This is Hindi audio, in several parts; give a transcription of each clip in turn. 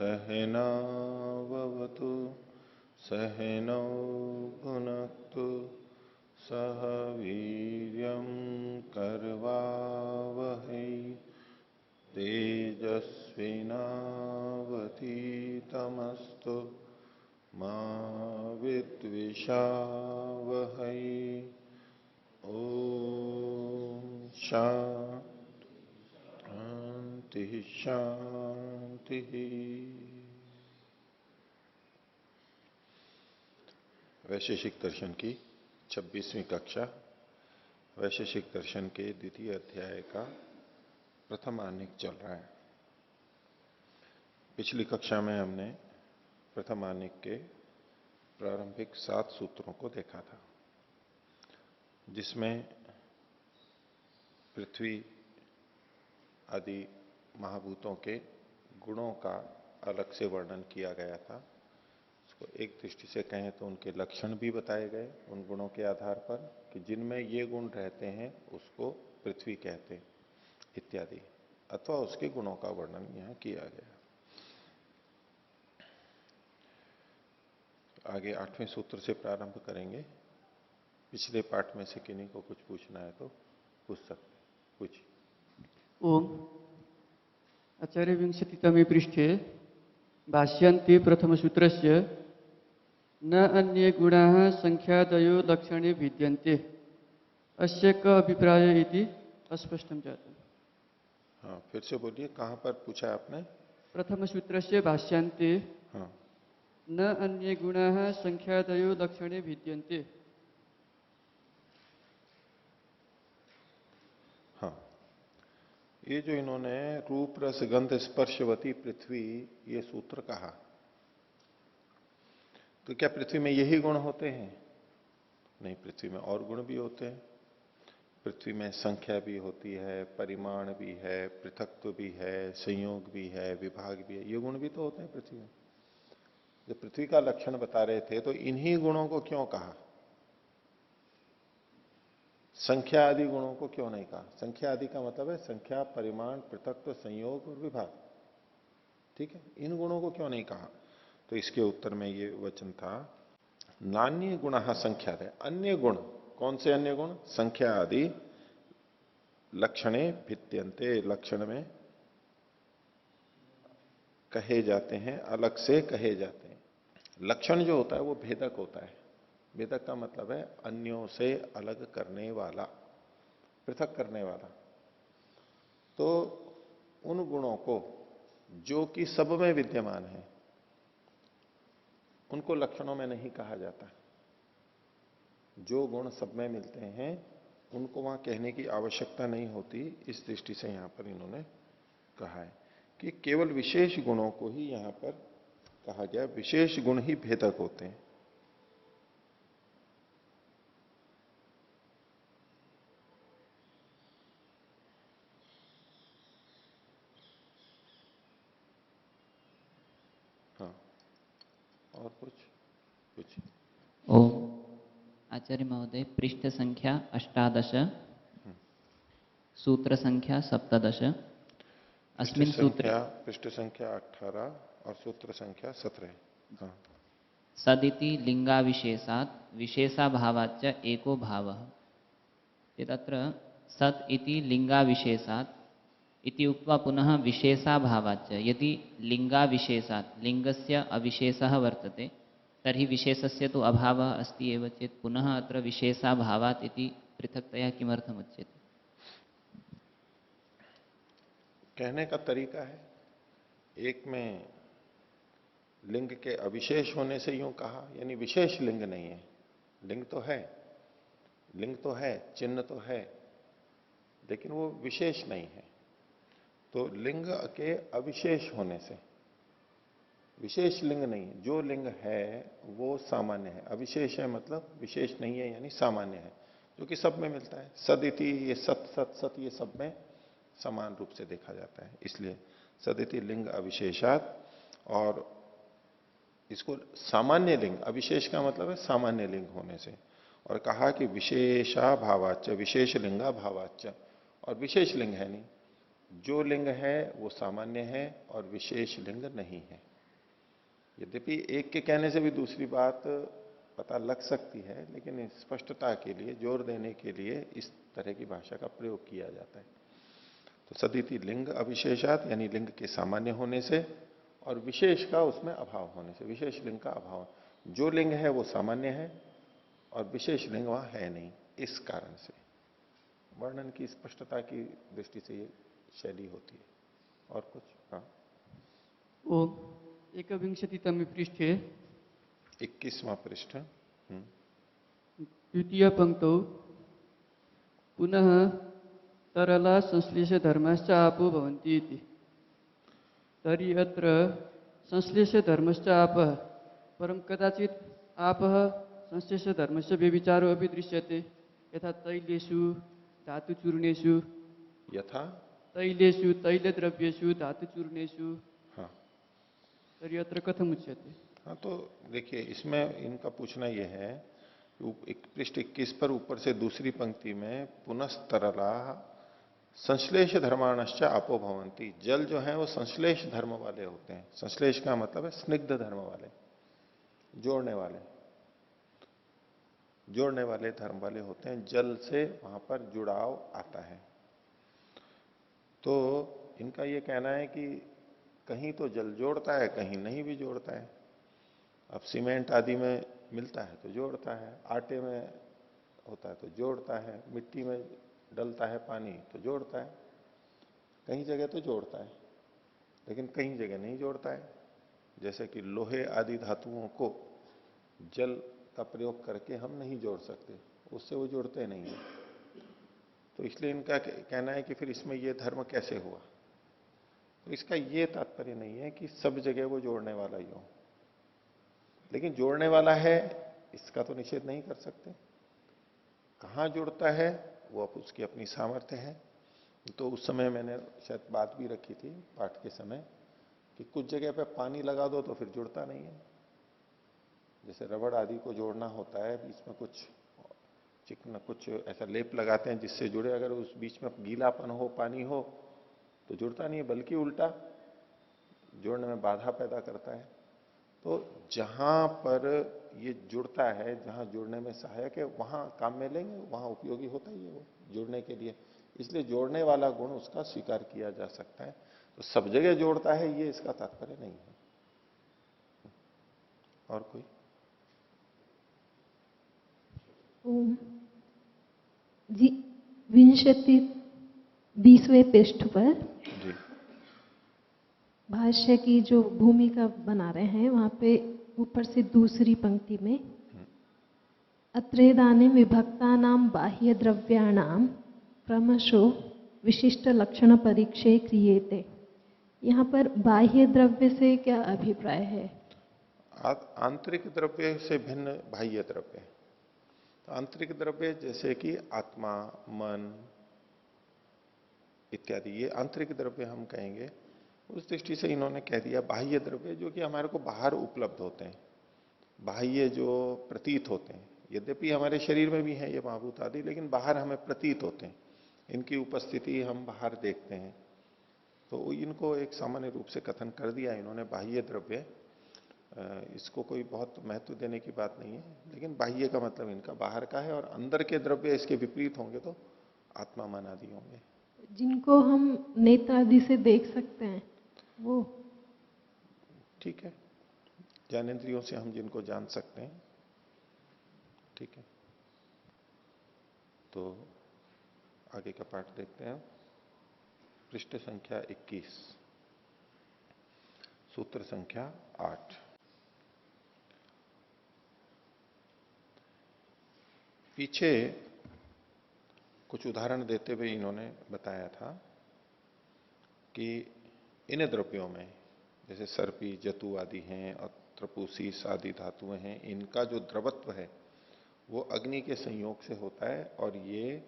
सहनावतु सहनौ भुनक्तु सह वीर्यं करवावहै तेजस्विनावतीतमस्तु मा विद्विषावहै। ओम शांति शांति। वैशेषिक दर्शन की 26वीं कक्षा वैशेषिक दर्शन के द्वितीय अध्याय का प्रथम आनिक चल रहा है। पिछली कक्षा में हमने प्रथम आनिक के प्रारंभिक 7 सूत्रों को देखा था, जिसमें पृथ्वी आदि महाभूतों के गुणों का अलग से वर्णन किया गया था। उसको एक दृष्टि से कहें तो उनके लक्षण भी बताए गए उन गुणों के आधार पर कि जिनमें ये गुण रहते हैं उसको पृथ्वी कहते इत्यादि, अथवा उसके गुणों का वर्णन यहां किया गया। आगे 8वें सूत्र से प्रारंभ करेंगे। पिछले पाठ में से किन्हीं को कुछ पूछना है तो पूछ सकते, पूछिए। ओम आचार्य विंशतितमे पृष्ठे भाष्यन्ते प्रथम सूत्रस्य न अन्ये गुणाः संख्यादयो लक्षणे भिद्यन्ते अस्य क अभिप्राय इति अस्पष्टं जातम्। हाँ, फिर से बोलिए, कहां पर पूछा आपने? प्रथम सूत्रस्य भाष्यान्ते हाँ, न अन्ये गुणाः संख्यादयो लक्षणे भिद्यन्ते। हाँ, ये जो इन्होंने रूप रस गंध स्पर्शवती पृथ्वी ये सूत्र कहा, तो क्या पृथ्वी में यही गुण होते हैं? नहीं, पृथ्वी में और गुण भी होते हैं। पृथ्वी में संख्या भी होती है, परिमाण भी है, पृथकत्व भी है, संयोग भी है, विभाग भी है। ये गुण भी तो होते हैं पृथ्वी में। जब पृथ्वी का लक्षण बता रहे थे तो इन्हीं गुणों को क्यों कहा? संख्या आदि गुणों को क्यों नहीं कहा? संख्या आदि का मतलब है संख्या, परिमाण, पृथकत्व, संयोग और विभाग। ठीक है, इन गुणों को क्यों नहीं कहा? तो इसके उत्तर में ये वचन था, नान्य गुण संख्या है। अन्य गुण, कौन से अन्य गुण? संख्या आदि लक्षणे भिद्यन्ते, लक्षण में कहे जाते हैं, अलग से कहे जाते हैं। लक्षण जो होता है वो भेदक होता है। भेदक का मतलब है अन्यों से अलग करने वाला, पृथक करने वाला। तो उन गुणों को जो कि सब में विद्यमान है उनको लक्षणों में नहीं कहा जाता। जो गुण सब में मिलते हैं उनको वहां कहने की आवश्यकता नहीं होती। इस दृष्टि से यहां पर इन्होंने कहा है कि केवल विशेष गुणों को ही यहां पर कहा गया। विशेष गुण ही भेदक होते हैं। हाँ, और कुछ? ओम आचार्य महोदय, पृष्ठ संख्या 18, सूत्र संख्या 17। अस्मिन् सूत्रे पृष्ठ संख्या 18 और सूत्र संख्या 17। हाँ। सदिति लिंगाविशेषात् विशेषाभावाच्च एको भावः। तत्र सत् इति लिंगाविशेषात् इति उक्त्वा पुनः विशेषाभावाच्च, यदि लिंगाविशेषात् लिंगस्य अविशेषः वर्तते तर्हि विशेषस्य तो अभावः अस्ति एव चेत् पुनः अत्र विशेषाभावात् इति पृथक्तया किमर्थमुच्यते? कहने का तरीका है। एक में लिंग के अविशेष होने से यूं कहा, यानी विशेष लिंग नहीं है। लिंग तो है, चिन्ह तो है, लेकिन वो विशेष नहीं है। तो लिंग के अविशेष होने से, विशेष लिंग नहीं है, जो लिंग है वो सामान्य है। अविशेष है मतलब विशेष नहीं है, यानी सामान्य है, जो कि सब में मिलता है। सदिति, ये सत सत सत, ये सब में समान रूप से देखा जाता है। इसलिए सदिति लिंग अविशेषात, और इसको सामान्य लिंग, अविशेष का मतलब है सामान्य लिंग होने से। और कहा कि विशेषा भावाच्च, विशेष लिंगा भावाच्च, और विशेष लिंग है नहीं। जो लिंग है वो सामान्य है और विशेष लिंग नहीं है। यद्यपि एक के कहने से भी दूसरी बात पता लग सकती है, लेकिन स्पष्टता के लिए, जोर देने के लिए इस तरह की भाषा का प्रयोग किया जाता है। तो सदिति लिंग अविशेषात, यानी लिंग के सामान्य होने से, और विशेष का उसमें अभाव होने से, विशेष लिंग का अभाव। जो लिंग है वो सामान्य है और विशेष लिंग वहां है नहीं, इस कारण से वर्णन की स्पष्टता की दृष्टि से ये शैली होती है। और कुछ? हाँ, ओम एकविंशतितमे पृष्ठे 21वां पृष्ठ। द्वितीय पंक्तौ पुनः तरला संश्लेष धर्मश्च आपो भवन्ति इति। तर्हि अत्र संश्लेष धर्मश्च आपः, परं कदाचित् आपः संश्लेष धर्मस्य व्यभिचारो अपि दृश्यते, यथा तैलेषु धातुचूर्णेषु, यथा तैलेषु तैलद्रव्येषु धातुचूर्णेषु। हाँ तर्हि अत्र कथम उच्यते? हाँ, तो देखिए इसमें इनका पूछना यह है कि पृष्ठ 21 पर ऊपर से दूसरी पंक्ति में पुनस्तरला संश्लेष धर्माणश्च आपो भवंती, जल जो है वो संश्लेष धर्म वाले होते हैं। संश्लेष का मतलब है स्निग्ध धर्म वाले, जोड़ने वाले, जोड़ने वाले धर्म वाले होते हैं। जल से वहां पर जुड़ाव आता है। तो इनका ये कहना है कि कहीं तो जल जोड़ता है, कहीं नहीं भी जोड़ता है। अब सीमेंट आदि में मिलता है तो जोड़ता है, आटे में होता है तो जोड़ता है, मिट्टी में डलता है पानी तो जोड़ता है, कहीं जगह तो जोड़ता है, लेकिन कहीं जगह नहीं जोड़ता है। जैसे कि लोहे आदि धातुओं को जल का प्रयोग करके हम नहीं जोड़ सकते, उससे वो जुड़ते नहीं है। तो इसलिए इनका कहना है कि फिर इसमें ये धर्म कैसे हुआ। तो इसका ये तात्पर्य नहीं है कि सब जगह वो जोड़ने वाला ही हो, लेकिन जोड़ने वाला है इसका तो निषेध नहीं कर सकते। कहां जुड़ता है वो अब उसकी अपनी सामर्थ्य है। तो उस समय मैंने शायद बात भी रखी थी पाठ के समय कि कुछ जगह पे पानी लगा दो तो फिर जुड़ता नहीं है। जैसे रबड़ आदि को जोड़ना होता है, बीच में कुछ चिकना कुछ ऐसा लेप लगाते हैं जिससे जुड़े, अगर उस बीच में गीलापन हो, पानी हो तो जुड़ता नहीं है, बल्कि उल्टा जोड़ने में बाधा पैदा करता है। तो जहां पर ये जुड़ता है, जहां जुड़ने में सहायक है, वहां काम में लेंगे, वहां उपयोगी होता ही है वो जुड़ने के लिए। इसलिए जोड़ने वाला गुण उसका स्वीकार किया जा सकता है। तो सब जगह जोड़ता है ये इसका तात्पर्य नहीं है। और कोई? ओम जी, 20वें पृष्ठ पर जी भाष्य की जो भूमिका बना रहे हैं वहां पे ऊपर से दूसरी पंक्ति में अत्रेदाने विभक्तानां बाह्य द्रव्याणाम क्रमशो विशिष्ट लक्षण परीक्षे क्रियेते। यहाँ पर बाह्य द्रव्य से क्या अभिप्राय है? आंतरिक द्रव्य से भिन्न बाह्य द्रव्य। तो आंतरिक द्रव्य जैसे कि आत्मा, मन इत्यादि, ये आंतरिक द्रव्य हम कहेंगे। उस दृष्टि से इन्होंने कह दिया बाह्य द्रव्य जो कि हमारे को बाहर उपलब्ध होते हैं, बाह्य जो प्रतीत होते हैं। यद्यपि हमारे शरीर में भी है ये महाभूत आदि, लेकिन बाहर हमें प्रतीत होते हैं, इनकी उपस्थिति हम बाहर देखते हैं। तो इनको एक सामान्य रूप से कथन कर दिया इन्होंने बाह्य द्रव्य। इसको कोई बहुत महत्व देने की बात नहीं है, लेकिन बाह्य का मतलब इनका बाहर का है, और अंदर के द्रव्य इसके विपरीत होंगे तो आत्मा मन आदि होंगे। जिनको हम नेत्र आदि से देख सकते हैं वो? ठीक है, ज्ञानेंद्रियों से हम जिनको जान सकते हैं, ठीक है। तो आगे का पाठ देखते हैं। पृष्ठ संख्या 21, सूत्र संख्या 8। पीछे कुछ उदाहरण देते हुए इन्होंने बताया था कि इन द्रव्यों में जैसे सर्पी, जतु आदि हैं और त्रपूसीस आदि धातुएं हैं, इनका जो द्रवत्व है वो अग्नि के संयोग से होता है, और ये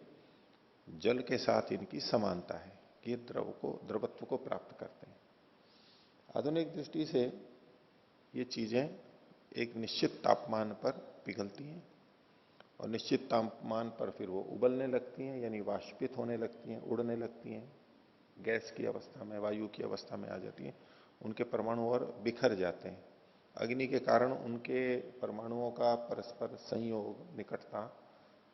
जल के साथ इनकी समानता है कि ये द्रवत्व को प्राप्त करते हैं। आधुनिक दृष्टि से ये चीजें एक निश्चित तापमान पर पिघलती हैं और निश्चित तापमान पर फिर वो उबलने लगती हैं, यानी वाष्पित होने लगती हैं, उड़ने लगती हैं, गैस की अवस्था में, वायु की अवस्था में आ जाती हैं। उनके परमाणु और बिखर जाते हैं, अग्नि के कारण उनके परमाणुओं का परस्पर संयोग, निकटता,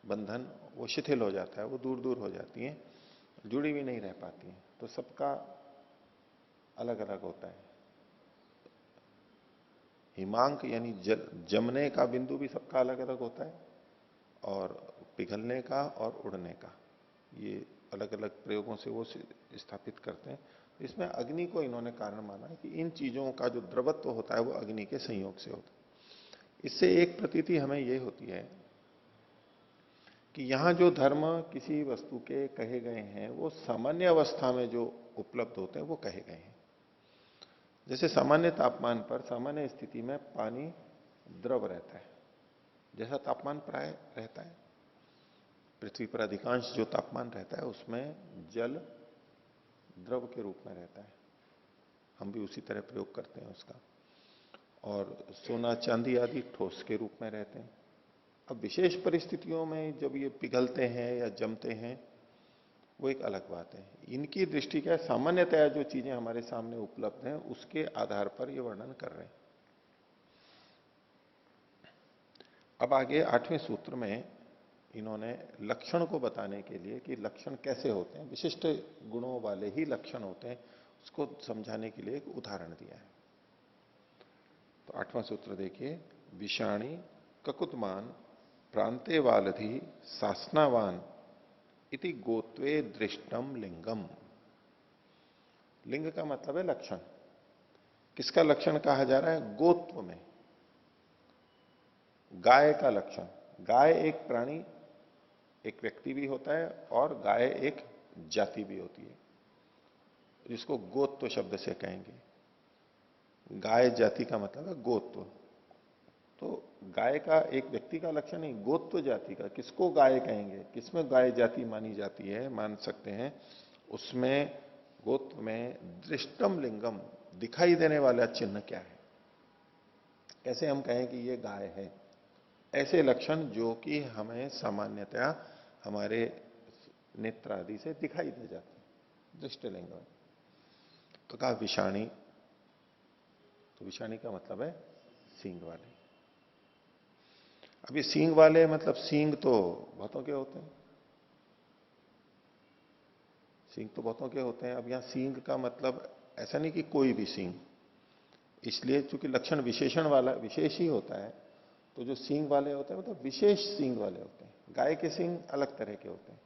बंधन वो शिथिल हो जाता है, वो दूर दूर हो जाती हैं, जुड़ी हुई नहीं रह पाती हैं। तो सबका अलग अलग होता है। हिमांक यानी जमने का बिंदु भी सबका अलग अलग होता है, और पिघलने का और उड़ने का, ये अलग अलग प्रयोगों से वो स्थापित करते हैं। इसमें अग्नि को इन्होंने कारण माना है कि इन चीजों का जो द्रवत्व होता है वो अग्नि के संयोग से होता है। इससे एक प्रतीति हमें ये होती है कि यहां जो धर्म किसी वस्तु के कहे गए हैं वो सामान्य अवस्था में जो उपलब्ध होते हैं वो कहे गए हैं। जैसे सामान्य तापमान पर, सामान्य स्थिति में पानी द्रव रहता है, जैसा तापमान प्राय रहता है पृथ्वी पर, अधिकांश जो तापमान रहता है उसमें जल द्रव के रूप में रहता है। हम भी उसी तरह प्रयोग करते हैं उसका। और सोना चांदी आदि ठोस के रूप में रहते हैं। अब विशेष परिस्थितियों में जब ये पिघलते हैं या जमते हैं वो एक अलग बात है। इनकी दृष्टि क्या है, सामान्यतया जो चीजें हमारे सामने उपलब्ध हैं उसके आधार पर ये वर्णन कर रहे हैं। अब आगे 8वें सूत्र में इन्होंने लक्षण को बताने के लिए कि लक्षण कैसे होते हैं, विशिष्ट गुणों वाले ही लक्षण होते हैं, उसको समझाने के लिए एक उदाहरण दिया है। तो 8वां सूत्र देखिए, विषाणी ककुतमान प्रांते वालधि सासनावान इति गोत्वे दृष्टम लिंगम। लिंग का मतलब है लक्षण। किसका लक्षण कहा जा रहा है? गोत्व में। गाय का लक्षण। गाय एक प्राणी, एक व्यक्ति भी होता है, और गाय एक जाति भी होती है, जिसको गोत्व शब्द से कहेंगे। गाय जाति का मतलब है गोत्व। तो गाय का एक व्यक्ति का लक्षण नहीं, गोत्व जाति का। किसको गाय कहेंगे, किसमें गाय जाति मानी जाती है, मान सकते हैं, उसमें गोत्व में दृष्टम लिंगम, दिखाई देने वाला चिन्ह क्या है, कैसे हम कहें कि ये गाय है। ऐसे लक्षण जो कि हमें सामान्यतया हमारे नेत्र आदि से दिखाई दे जाते हैं, दृष्टलिंगम। तो कहा विषाणी, तो विषाणी का मतलब है सींग वाले। अब ये सींग वाले मतलब सींग तो बहुतों के होते हैं, सींग तो बहुतों के होते हैं। अब यहां सींग का मतलब ऐसा नहीं कि कोई भी सींग, इसलिए चूंकि लक्षण विशेषण वाला विशेष ही होता है, तो जो सींग वाले होते हैं मतलब विशेष सींग वाले होते हैं। गाय के सींग अलग तरह के होते हैं,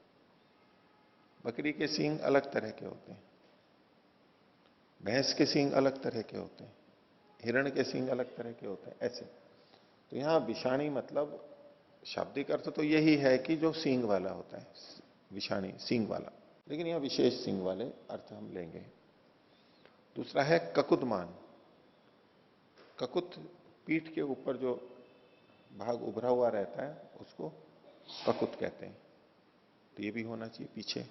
बकरी के सींग अलग तरह के होते हैं, भैंस के सींग अलग तरह के होते हैं, हिरण के सींग अलग तरह के होते हैं, ऐसे। तो यहां विषाणी मतलब शाब्दिक अर्थ तो यही है कि जो सींग वाला होता है, विषाणी सींग वाला, लेकिन यहां विशेष सींग वाले अर्थ हम लेंगे। दूसरा है ककुतमान। ककुत पीठ के ऊपर जो भाग उभरा हुआ रहता है उसको ककुत कहते हैं। तो ये भी होना चाहिए पीछे।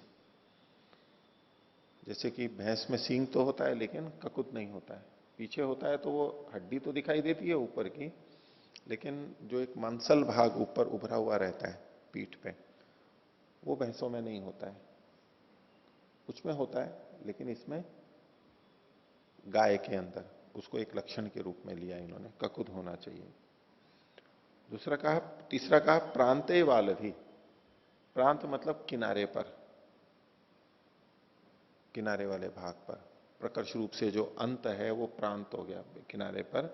जैसे कि भैंस में सींग तो होता है लेकिन ककुत नहीं होता है, पीछे होता है, तो वो हड्डी तो दिखाई देती है ऊपर की, लेकिन जो एक मांसल भाग ऊपर उभरा हुआ रहता है पीठ पे, वो भैंसों में नहीं होता है। कुछ में होता है लेकिन इसमें गाय के अंदर उसको एक लक्षण के रूप में लिया इन्होंने, ककुत होना चाहिए। दूसरा कहा, तीसरा कहा प्रांते वालधि। प्रांत मतलब किनारे पर, किनारे वाले भाग पर। प्रकर्ष रूप से जो अंत है वो प्रांत हो गया किनारे पर।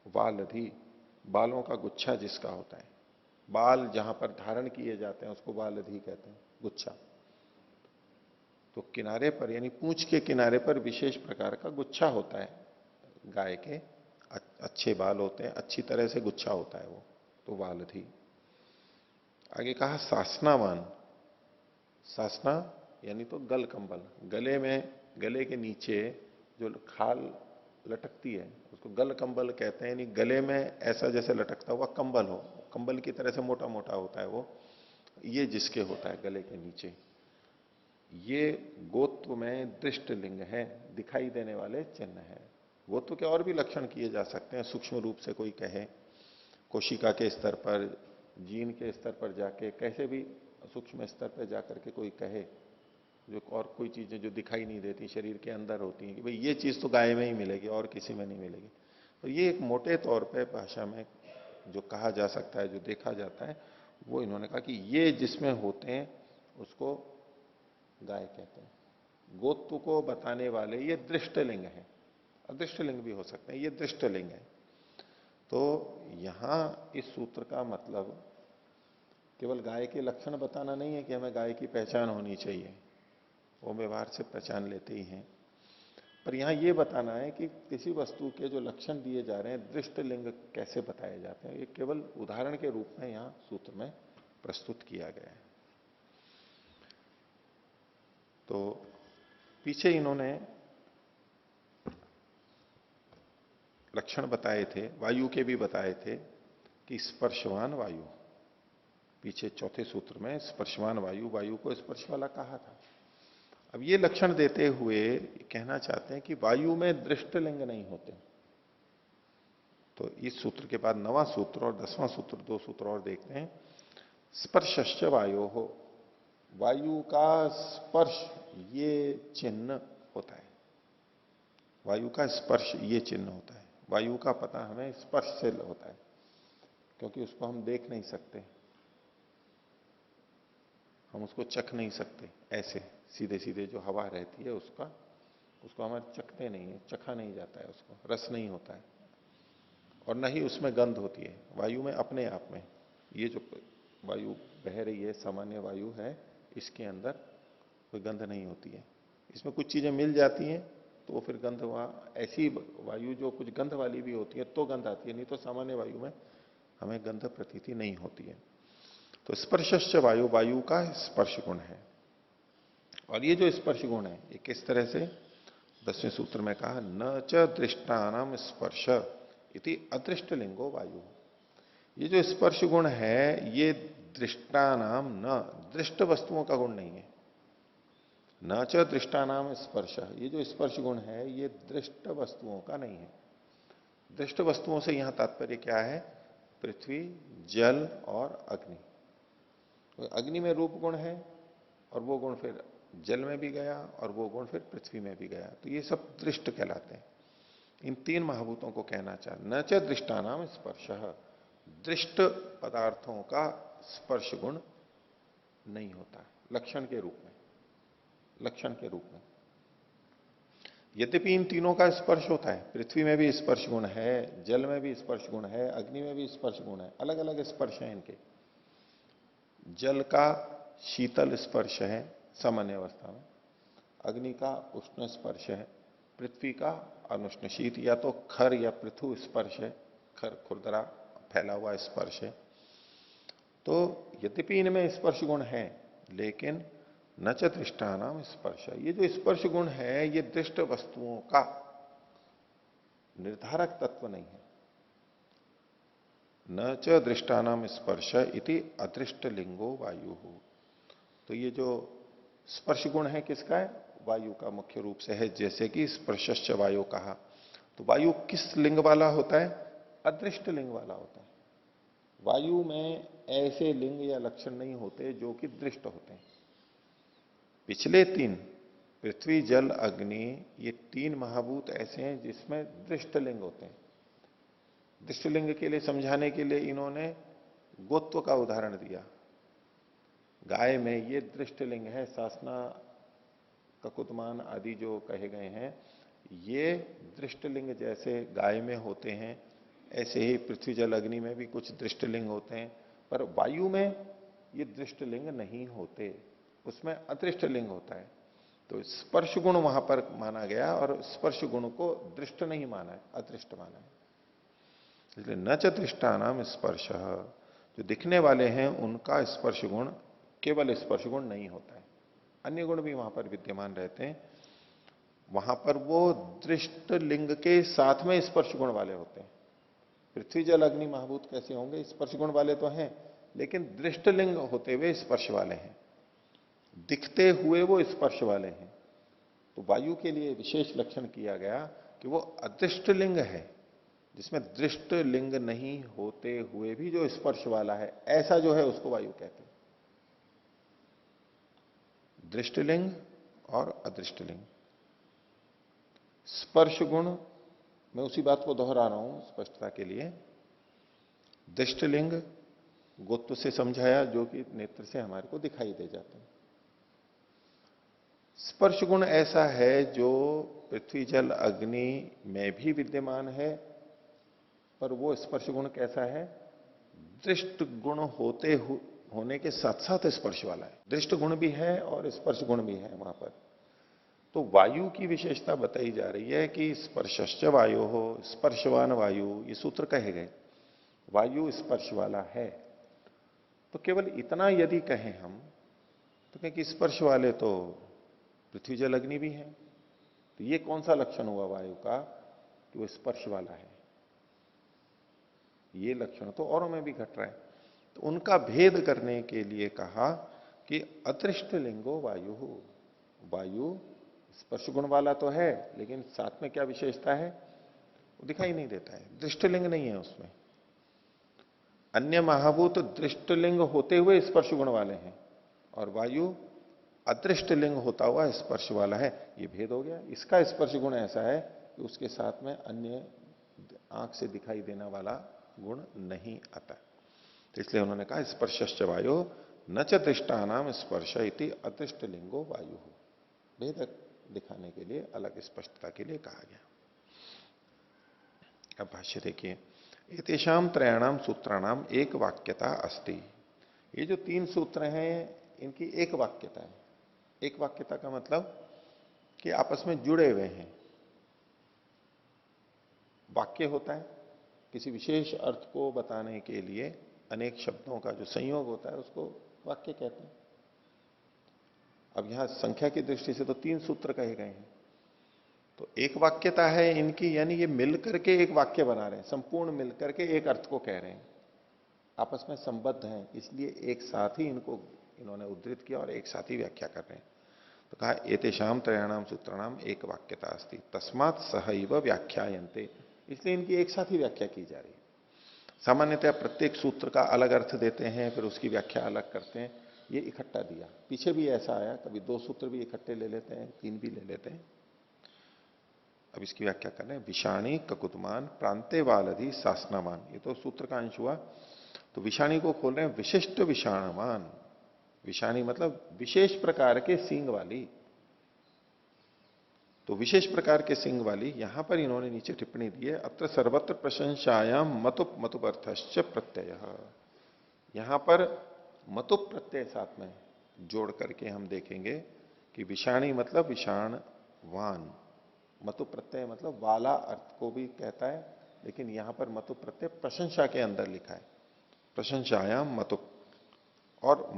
वालधि, बालों का गुच्छा जिसका होता है, बाल जहां पर धारण किए जाते हैं उसको वालधि कहते हैं, गुच्छा। तो किनारे पर यानी पूंछ के किनारे पर विशेष प्रकार का गुच्छा होता है गाय के, अच्छे बाल होते हैं, अच्छी तरह से गुच्छा होता है वो, तो वालधि। आगे कहा सासनावान। सासना यानी तो गल कंबल, गले में, गले के नीचे जो खाल लटकती है उसको गल कंबल कहते हैं। यानी गले में ऐसा जैसे लटकता हुआ कंबल हो, कंबल की तरह से मोटा मोटा होता है वो, ये जिसके होता है गले के नीचे, ये गोत्व में दृष्ट लिंग है, दिखाई देने वाले चिन्ह है। गोत्व के और भी लक्षण किए जा सकते हैं, सूक्ष्म रूप से कोई कहे, कोशिका के स्तर पर, जीन के स्तर पर जाके, कैसे भी सूक्ष्म स्तर पर जाकर के कोई कहे, जो और कोई चीजें जो दिखाई नहीं देती, शरीर के अंदर होती हैं, कि भाई ये चीज तो गाय में ही मिलेगी और किसी में नहीं मिलेगी। तो ये एक मोटे तौर पे भाषा में जो कहा जा सकता है, जो देखा जाता है, वो इन्होंने कहा कि ये जिसमें होते हैं उसको गाय कहते हैं। गोत्व को बताने वाले ये दृष्टलिंग है, अदृष्टलिंग भी हो सकते हैं, ये दृष्टलिंग है। तो यहां इस सूत्र का मतलब केवल गाय के लक्षण बताना नहीं है कि हमें गाय की पहचान होनी चाहिए, वो व्यवहार से पहचान लेते ही हैं, पर यहां ये बताना है कि किसी वस्तु के जो लक्षण दिए जा रहे हैं दृष्टलिंग कैसे बताए जाते हैं, ये केवल उदाहरण के रूप में यहां सूत्र में प्रस्तुत किया गया है। तो पीछे इन्होंने लक्षण बताए थे, वायु के भी बताए थे कि स्पर्शवान वायु, पीछे चौथे सूत्र में स्पर्शवान वायु, वायु को स्पर्श वाला कहा था। अब ये लक्षण देते हुए कहना चाहते हैं कि वायु में दृष्टलिंग नहीं होते। तो इस सूत्र के बाद 9वां सूत्र और 10वां सूत्र, 2 सूत्र और देखते हैं। स्पर्शश्च वायु हो, वायु का स्पर्श ये चिन्ह होता है, वायु का स्पर्श ये चिन्ह होता है। वायु का पता हमें स्पर्श से होता है, क्योंकि उसको हम देख नहीं सकते, हम उसको चख नहीं सकते, ऐसे सीधे सीधे जो हवा रहती है उसको हम चखते नहीं है, चखा नहीं जाता है, उसको रस नहीं होता है, और न ही उसमें गंध होती है। वायु में अपने आप में ये जो वायु बह रही है, सामान्य वायु है, इसके अंदर कोई गंध नहीं होती है। इसमें कुछ चीजें मिल जाती हैं तो फिर गंध, वहां ऐसी वायु जो कुछ गंध वाली भी होती है तो गंध आती है, नहीं तो सामान्य वायु में हमें गंध प्रतीति नहीं होती है। तो स्पर्शश्च वायु, वायु का स्पर्श गुण है। और ये जो स्पर्श गुण है ये किस तरह से, 10वें सूत्र में कहा, न च दृष्टानाम स्पर्श इति अदृष्टलिंगो वायु। ये जो स्पर्श गुण है ये दृष्टानाम, न दृष्ट वस्तुओं का गुण नहीं है। न च दृष्टानाम स्पर्श, ये जो स्पर्श गुण है ये दृष्ट वस्तुओं का नहीं है। दृष्ट वस्तुओं से यहां तात्पर्य क्या है, पृथ्वी, जल और अग्नि। अग्नि में रूप गुण है और वो गुण फिर जल में भी गया और वो गुण फिर पृथ्वी में भी गया, तो ये सब दृष्ट कहलाते हैं। इन 3 महाभूतों को कहना चाह, न च दृष्टानाम स्पर्श, दृष्ट पदार्थों का स्पर्श गुण नहीं होता, लक्षण के रूप में, लक्षण के रूप में। यद्यपि इन तीनों का स्पर्श होता है, पृथ्वी में भी स्पर्श गुण है, जल में भी स्पर्श गुण है, अग्नि में भी स्पर्श गुण है, अलग अलग स्पर्श है इनके। जल का शीतल स्पर्श है सामान्य अवस्था में, अग्नि का उष्ण स्पर्श है, पृथ्वी का अनुष्ण शीत या तो खर या पृथु स्पर्श है, खर खुरदरा फैला हुआ स्पर्श है। तो यद्यपि इनमें स्पर्श गुण है लेकिन न च दृष्टानाम स्पर्श, ये जो स्पर्श गुण है ये दृष्ट वस्तुओं का निर्धारक तत्व नहीं है। न च दृष्टानाम स्पर्श इति अदृष्ट लिंगो वायु। तो ये जो स्पर्श गुण है किसका है, वायु का मुख्य रूप से है। जैसे कि स्पर्शश्च वायु कहा, तो वायु किस लिंग वाला होता है, अदृष्ट लिंग वाला होता है। वायु में ऐसे लिंग या लक्षण नहीं होते जो कि दृष्ट होते हैं। पिछले 3 पृथ्वी, जल, अग्नि, ये 3 महाभूत ऐसे हैं जिसमें दृष्ट लिंग होते हैं। दृष्ट लिंग के लिए समझाने के लिए इन्होंने गोत्व का उदाहरण दिया। गाय में ये दृष्टलिंग है, सासना, ककुतमान आदि जो कहे गए हैं ये दृष्टलिंग जैसे गाय में होते हैं, ऐसे ही पृथ्वी, जल, अग्नि में भी कुछ दृष्टलिंग होते हैं। पर वायु में ये दृष्टलिंग नहीं होते, उसमें अदृष्टलिंग होता है। तो स्पर्श गुण वहां पर माना गया और स्पर्श गुण को दृष्ट नहीं माना है, अदृष्ट माना है। इसलिए न च दृष्टानाम स्पर्श, जो दिखने वाले हैं उनका स्पर्श गुण केवल स्पर्श गुण नहीं होता है, अन्य गुण भी वहां पर विद्यमान रहते हैं। वहां पर वो दृष्ट लिंग के साथ में स्पर्श गुण वाले होते हैं। पृथ्वी, जल, अग्नि महाभूत कैसे होंगे, स्पर्श गुण वाले तो हैं लेकिन दृष्ट लिंग होते हुए स्पर्श वाले हैं, दिखते हुए वो स्पर्श वाले हैं। तो वायु के लिए विशेष लक्षण किया गया कि वो अदृष्ट लिंग है, जिसमें दृष्ट लिंग नहीं होते हुए भी जो स्पर्श वाला है, ऐसा जो है उसको वायु कहते हैं। दृष्टलिंग और अदृष्टलिंग, स्पर्श गुण मैं उसी बात को दोहरा रहा हूं स्पष्टता के लिए। दृष्टलिंग गोत्व से समझाया, जो कि नेत्र से हमारे को दिखाई दे जाते हैं। स्पर्श गुण ऐसा है जो पृथ्वी जल अग्नि में भी विद्यमान है, पर वो स्पर्श गुण कैसा है? दृष्ट गुण होने के साथ साथ स्पर्श वाला है। दृष्ट गुण भी है और स्पर्श गुण भी है वहां पर। तो वायु की विशेषता बताई जा रही है कि स्पर्शश्च वायु हो, स्पर्शवान वायु, ये सूत्र कहे गए। वायु स्पर्श वाला है। तो केवल इतना यदि कहें हम, तो कहें कि स्पर्श वाले तो पृथ्वी जल अग्नि भी है, तो ये कौन सा लक्षण हुआ वायु का कि वो स्पर्श वाला है? ये लक्षण तो औरों में भी घट रहा है। तो उनका भेद करने के लिए कहा कि अदृष्ट लिंगो वायु हो। वायु स्पर्श गुण वाला तो है, लेकिन साथ में क्या विशेषता है? वो दिखाई नहीं देता है, दृष्टलिंग नहीं है उसमें। अन्य महाभूत दृष्टलिंग होते हुए स्पर्श गुण वाले हैं, और वायु अदृष्टलिंग होता हुआ स्पर्श वाला है। ये भेद हो गया। इसका स्पर्श गुण ऐसा है कि उसके साथ में अन्य आंख से दिखाई देने वाला गुण नहीं आता। तो इसलिए उन्होंने कहा स्पर्शश्च वायु न च दृष्टानाम स्पर्श इति अदृष्टलिंगो वायु। भेद दिखाने के लिए, अलग स्पष्टता के लिए कहा गया। अब भाष्य देखिए, एतेषाम त्रयाणाम सूत्राणाम एक वाक्यता अस्ति। ये जो 3 सूत्र हैं इनकी एक वाक्यता है। एक वाक्यता का मतलब कि आपस में जुड़े हुए हैं। वाक्य होता है किसी विशेष अर्थ को बताने के लिए अनेक शब्दों का जो संयोग होता है उसको वाक्य कहते हैं। अब यहां संख्या की दृष्टि से तो 3 सूत्र कहे गए हैं, तो एक वाक्यता है इनकी, यानी ये मिलकर के एक वाक्य बना रहे हैं, संपूर्ण मिलकर के एक अर्थ को कह रहे हैं, आपस में संबद्ध हैं, इसलिए एक साथ ही इनको इन्होंने उद्धृत किया और एक साथ ही व्याख्या कर रहे हैं। तो कहा एतेषाम त्रयाणाम सूत्राणाम एक वाक्यता अस्ति तस्मात् सहैव व्याख्यायन्ते। इसलिए इनकी एक साथ ही व्याख्या की जा रही है। सामान्यतः प्रत्येक सूत्र का अलग अर्थ देते हैं, फिर उसकी व्याख्या अलग करते हैं। ये इकट्ठा दिया। पीछे भी ऐसा आया, कभी 2 सूत्र भी इकट्ठे ले लेते हैं, 3 भी ले लेते हैं। अब इसकी व्याख्या कर रहे हैं। विषाणी ककुतमान प्रांते वालधि शासनामान। ये तो सूत्र का अंश हुआ। तो विषाणी को खोल रहे हैं विशिष्ट विषाणमान। विषाणी मतलब विशेष प्रकार के सींग वाली। तो विशेष प्रकार के सींग वाली, यहां पर इन्होंने नीचे टिप्पणी दी है, अत्र सर्वत्र प्रशंसायाम मतुप मतुपर्थश्च प्रत्यय। यहां पर मतुप प्रत्यय साथ में जोड़ करके हम देखेंगे कि विषाणी मतलब विषाणवान, मतुप प्रत्यय मतलब वाला अर्थ को भी कहता है, लेकिन यहां पर मतुप प्रत्यय प्रशंसा के अंदर लिखा है। प्रशंसायाम मतुप, और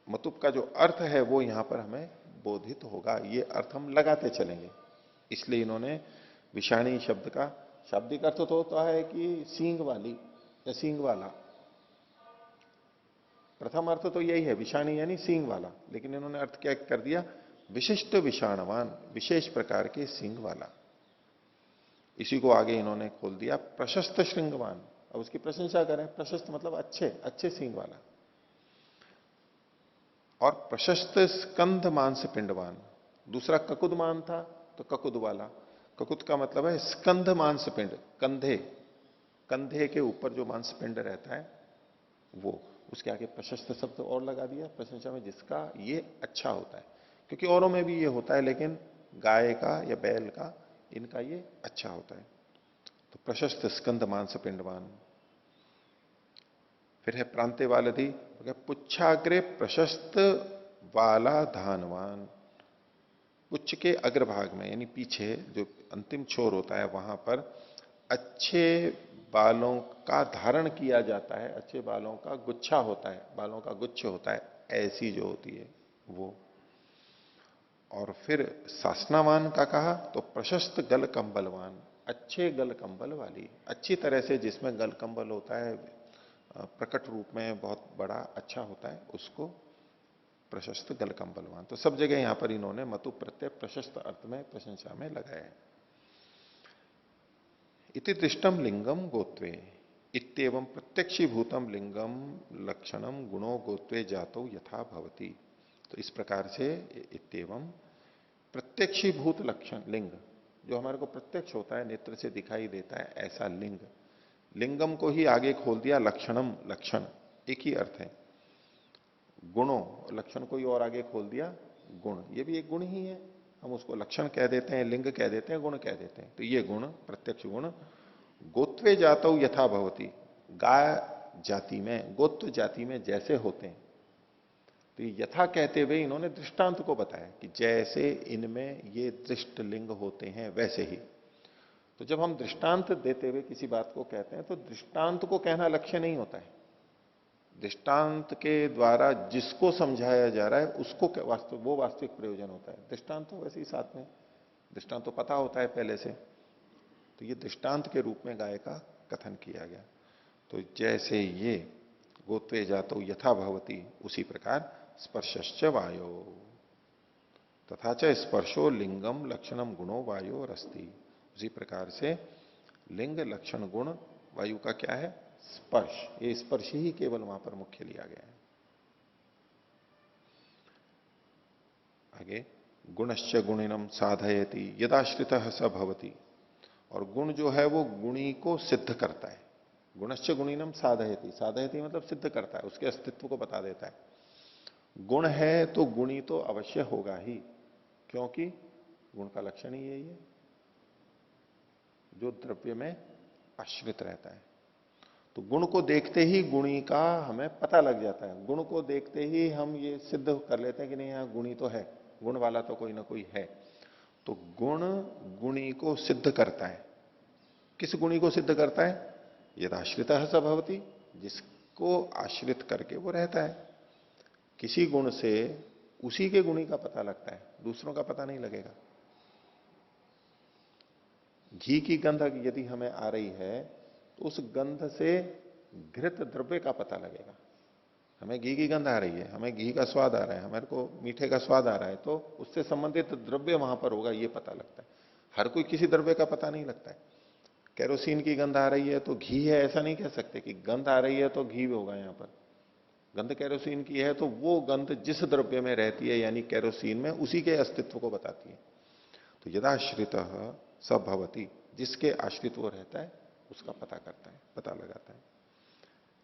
मतुप का जो अर्थ है वो यहां पर हमें बोधित होगा। ये अर्थ हम लगाते चलेंगे। इसलिए इन्होंने विषाणी शब्द का शाब्दिक अर्थ तो होता है कि सींग वाली या सींग वाला। प्रथम अर्थ तो यही है, विषाणी यानी सींग वाला, लेकिन इन्होंने अर्थ क्या कर दिया? विशिष्ट विषाणवान, विशेष प्रकार के सींग वाला। इसी को आगे इन्होंने खोल दिया प्रशस्त श्रृंगवान। अब उसकी प्रशंसा करें, प्रशस्त मतलब अच्छे सींग वाला। और प्रशस्त स्कंध मांस पिंडवान। दूसरा ककुदमान था, तो ककुद वाला। ककुद का मतलब है स्कंध मांस पिंड, कंधे के ऊपर जो मांस पिंड रहता है वो। उसके आगे प्रशस्त शब्द और लगा दिया प्रशंसा में, जिसका ये अच्छा होता है। क्योंकि औरों में भी ये होता है, लेकिन गाय का या बैल का इनका ये अच्छा होता है। तो प्रशस्त स्कंध मांस पिंडवान। फिर है प्रांते वालधि, पुच्छाग्रे प्रशस्त वाला धानवान। पुच्छ के अग्रभाग में यानी पीछे जो अंतिम छोर होता है वहां पर अच्छे बालों का धारण किया जाता है, अच्छे बालों का गुच्छा होता है, बालों का गुच्छ होता है, ऐसी जो होती है वो। और फिर सासनावान का कहा तो प्रशस्त गल कंबलवान, अच्छे गल कंबल वाली, अच्छी तरह से जिसमें गल कंबल होता है प्रकट रूप में बहुत बड़ा अच्छा होता है, उसको प्रशस्त गल कंबलवान। तो सब जगह यहां पर इन्होंने मतु प्रत्यय प्रशस्त अर्थ में प्रशंसा में लगाया है। इति दृष्टम लिंगम गोत्वे इत्येवं प्रत्यक्षीभूतम लिंगम लक्षणम गुणो गोत्वे जातो यथा भवति। तो इस प्रकार से इत्येवं प्रत्यक्षीभूत लक्षण लिंग, जो हमारे को प्रत्यक्ष होता है, नेत्र से दिखाई देता है, ऐसा लिंग। लिंगम को ही आगे खोल दिया लक्षणम, लक्षण, एक ही अर्थ है। गुणों, लक्षण को ही और आगे खोल दिया गुण, ये भी एक गुण ही है। हम उसको लक्षण कह देते हैं, लिंग कह देते हैं, गुण कह देते हैं। तो ये गुण, प्रत्यक्ष गुण, गोत्वे जातौ यथा भवति, गाय जाति में, गोत्र जाति में जैसे होते हैं। तो ये यथा कहते हुए इन्होंने दृष्टांत को बताया कि जैसे इनमें ये दृष्ट लिंग होते हैं वैसे ही। तो जब हम दृष्टांत देते हुए किसी बात को कहते हैं तो दृष्टांत को कहना लक्ष्य नहीं होता है। दृष्टांत के द्वारा जिसको समझाया जा रहा है उसको वो वास्तविक प्रयोजन होता है। दृष्टांत तो वैसे ही साथ में, दृष्टांत तो पता होता है पहले से। तो ये दृष्टांत के रूप में गाय का कथन किया गया। तो जैसे ये गोत्वे जातो यथा भवति, उसी प्रकार स्पर्शश्च वायो तथा च स्पर्शो लिंगम लक्षणम गुणो वायो रस्ति। उसी प्रकार से लिंग, लक्षण, गुण, वायु का क्या है? स्पर्श। ये स्पर्श ही केवल वहां पर मुख्य लिया गया है। आगे गुणश्च गुणिनम साधयति यदाश्रित स भवति। और गुण जो है वो गुणी को सिद्ध करता है। गुणश्च गुणिनम साधयति, साधयति मतलब सिद्ध करता है, उसके अस्तित्व को बता देता है। गुण है तो गुणी तो अवश्य होगा ही, क्योंकि गुण का लक्षण ही यही है, जो द्रव्य में आश्रित रहता है। तो गुण को देखते ही गुणी का हमें पता लग जाता है। गुण को देखते ही हम ये सिद्ध कर लेते हैं कि नहीं, यहां गुणी तो है, गुण वाला तो कोई ना कोई है। तो गुण गुणी को सिद्ध करता है। किस गुणी को सिद्ध करता है? यदाश्रित स भवति, जिसको आश्रित करके वो रहता है। किसी गुण से उसी के गुणी का पता लगता है, दूसरों का पता नहीं लगेगा। घी की गंध यदि हमें आ रही है तो उस गंध से घृत द्रव्य का पता लगेगा। हमें घी की गंध आ रही है, हमें घी का स्वाद आ रहा है, हमारे को मीठे का स्वाद आ रहा है, तो उससे संबंधित द्रव्य वहां पर होगा, ये पता लगता है। हर कोई किसी द्रव्य का पता नहीं लगता है। केरोसिन की गंध आ रही है तो घी है, ऐसा नहीं कह सकते कि गंध आ रही है तो घी होगा। यहां पर गंध केरोसिन की है तो वो गंध जिस द्रव्य में रहती है यानी केरोसिन में, उसी के अस्तित्व को बताती है। तो यदाश्रित सब भवति, जिसके आश्रित वो रहता है उसका पता करता है, पता लगाता है।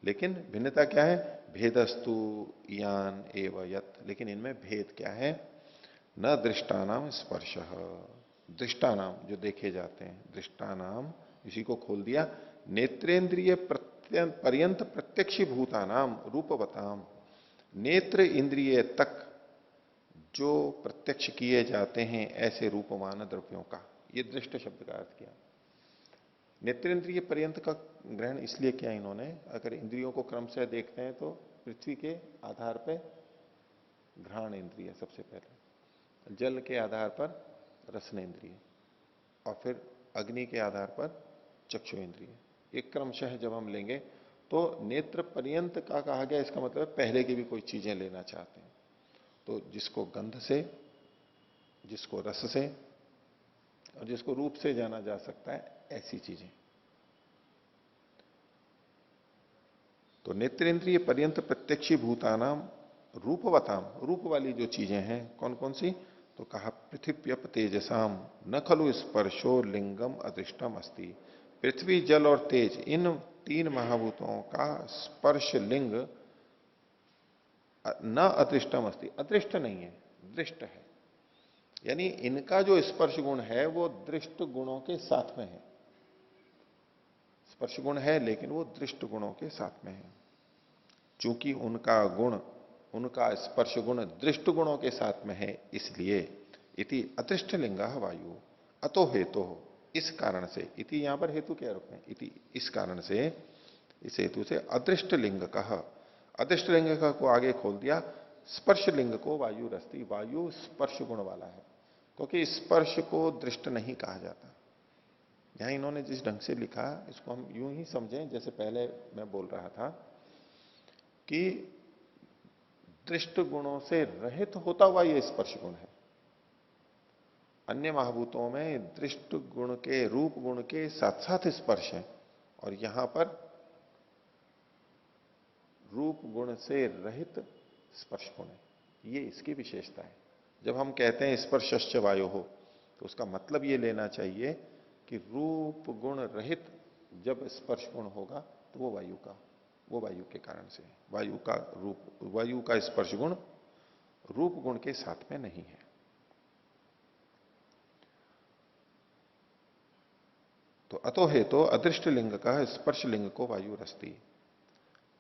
लेकिन भिन्नता क्या है? भेदस्तु यान एव यत, लेकिन इनमें भेद क्या है? न दृष्टानाम स्पर्श, दृष्टानाम जो देखे जाते हैं, दृष्टानाम इसी को खोल दिया, नेत्रेंद्रिय पर्यंत प्रत्यक्षी भूतानाम रूपवताम, नेत्र इंद्रिय तक जो प्रत्यक्ष किए जाते हैं ऐसे रूपमान द्रव्यों का, ये दृष्ट शब्द का अर्थ किया। नेत्रेंद्रिय पर्यंत का ग्रहण इसलिए किया इन्होंने, अगर इंद्रियों को क्रम से देखते हैं तो पृथ्वी के आधार पर घ्राण इंद्रिय सबसे पहले, जल के आधार पर रसनेन्द्रिय, और फिर अग्नि के आधार पर चक्षु इंद्रिय। एक क्रमशः जब हम लेंगे तो नेत्र पर्यंत का कहा गया, इसका मतलब पहले की भी कोई चीजें लेना चाहते हैं तो जिसको गंध से, जिसको रस से और जिसको रूप से जाना जा सकता है, ऐसी चीजें। तो नेत्रेंद्रिय पर्यंत प्रत्यक्षी भूतानाम रूपवताम, रूप वाली जो चीजें हैं कौन कौन सी? तो कहा पृथ्व्यप तेजसाम न खलु स्पर्शो लिंगम अदृष्टम अस्ति। पृथ्वी, जल और तेज, इन तीन महाभूतों का स्पर्श लिंग न अदृष्टम अस्ति, अदृष्ट नहीं है, दृष्ट है। यानी इनका जो स्पर्श गुण है वो दृष्ट गुणों के साथ में है। स्पर्श गुण है लेकिन वो दृष्ट गुणों के साथ में है। चूंकि उनका गुण, उनका स्पर्श गुण दृष्ट गुणों के साथ में है, इसलिए इति अदृष्ट लिंग वायु अतो हेतु, इस कारण से, इति यहां पर हेतु क्या रूप में, इति इस कारण से, इस हेतु से अदृष्ट लिंग कह, अदृष्ट लिंग का को आगे खोल दिया, स्पर्श लिंग को वायु रस्ती, वायु स्पर्श गुण वाला है, क्योंकि स्पर्श को दृष्ट नहीं कहा जाता। यहां इन्होंने जिस ढंग से लिखा इसको हम यूं ही समझें, जैसे पहले मैं बोल रहा था कि दृष्ट गुणों से रहित होता हुआ यह स्पर्श गुण है। अन्य महाभूतों में दृष्ट गुण के, रूप गुण के साथ साथ स्पर्श है, और यहां पर रूप गुण से रहित स्पर्श गुण है। ये इसकी विशेषता है। जब हम कहते हैं स्पर्शश्च वायु हो, तो उसका मतलब ये लेना चाहिए कि रूप गुण रहित जब स्पर्श गुण होगा तो वो वायु के कारण से है। वायु का स्पर्श गुण रूप गुण के साथ में नहीं है। तो अतो है तो अदृष्ट लिंग का स्पर्श लिंग को वायु रस्ती।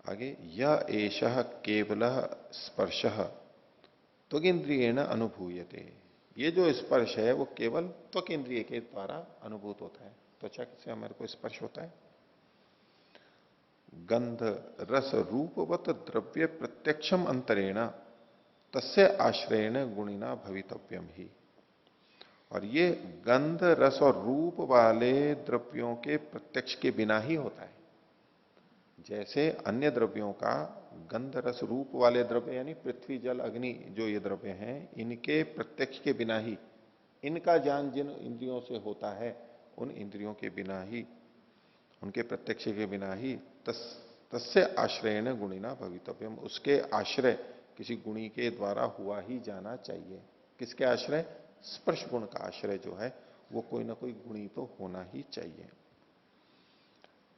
आगे यह एष केवल स्पर्श त्वगिंद्रियेण अनुभूयते। ये जो स्पर्श है वो केवल त्वक इंद्रिय के द्वारा अनुभूत होता है। त्वचा से हमारे को स्पर्श होता है। गंध रस रूपवत द्रव्य प्रत्यक्षम अंतरेण तस्य आश्रयेण गुणिना भवितव्यम ही। और ये गंध रस और रूप वाले द्रव्यों के प्रत्यक्ष के बिना ही होता है। जैसे अन्य द्रव्यों का गंध रस रूप वाले द्रव्य यानी पृथ्वी जल अग्नि जो ये द्रव्य हैं, इनके प्रत्यक्ष के बिना ही, इनका ज्ञान जिन इंद्रियों से होता है उन इंद्रियों के बिना ही, उनके प्रत्यक्ष के बिना ही तस्य आश्रयेण गुणिना भवितव्यम, उसके आश्रय किसी गुणी के द्वारा हुआ ही जाना चाहिए। किसके आश्रय? स्पर्श गुण का आश्रय जो है वो कोई ना कोई गुणी तो होना ही चाहिए।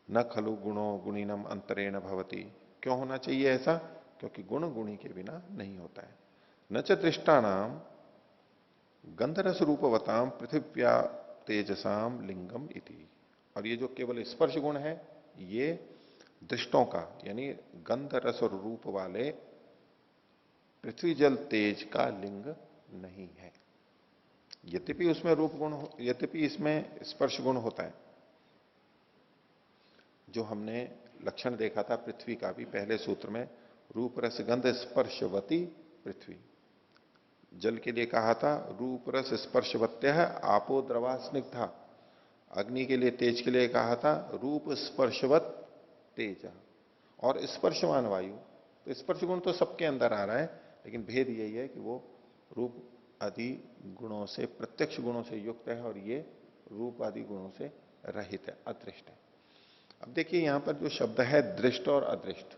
न खलु गुणो गुणिनम अंतरेण भवति। क्यों होना चाहिए ऐसा? क्योंकि गुण गुणी के बिना नहीं होता है। न च दृष्टानाम गंधरस रूपवताम पृथिव्या तेजसाम लिंगम इति। और ये जो केवल स्पर्श गुण है ये दृष्टों का यानी गंध रस और रूप वाले पृथ्वी जल तेज का लिंग नहीं है। यद्यपि उसमें रूप गुण यद्यपि इसमें स्पर्श गुण होता है। जो हमने लक्षण देखा था पृथ्वी का भी पहले सूत्र में, रूप रस गंध स्पर्शवती पृथ्वी। जल के लिए कहा था रूप रस स्पर्शवत्य है आपो द्रवा स्निग्धा। अग्नि के लिए तेज के लिए कहा था रूप स्पर्शवत तेज और स्पर्शवान वायु। तो स्पर्श गुण तो सबके अंदर आ रहा है, लेकिन भेद यही है कि वो रूप आदि गुणों से प्रत्यक्ष गुणों से युक्त है और ये रूप आदि गुणों से रहित है, अदृष्ट है। अब देखिए यहां पर जो शब्द है दृष्ट और अदृष्ट,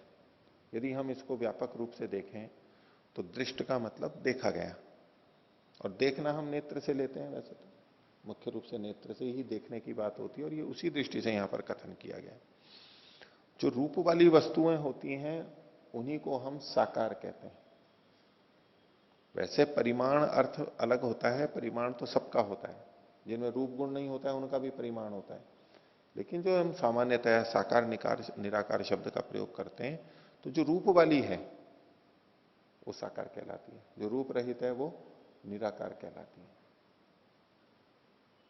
यदि हम इसको व्यापक रूप से देखें तो दृष्ट का मतलब देखा गया, और देखना हम नेत्र से लेते हैं। वैसे तो मुख्य रूप से नेत्र से ही देखने की बात होती है और ये उसी दृष्टि से यहां पर कथन किया गया। जो रूप वाली वस्तुएं होती हैं उन्हीं को हम साकार कहते हैं। वैसे परिमाण अर्थ अलग होता है, परिमाण तो सबका होता है। जिनमें रूप गुण नहीं होता है उनका भी परिमाण होता है, लेकिन जो हम सामान्यतः साकार निराकार शब्द का प्रयोग करते हैं तो जो रूप वाली है वो साकार कहलाती है, जो रूप रहित है वो निराकार कहलाती है।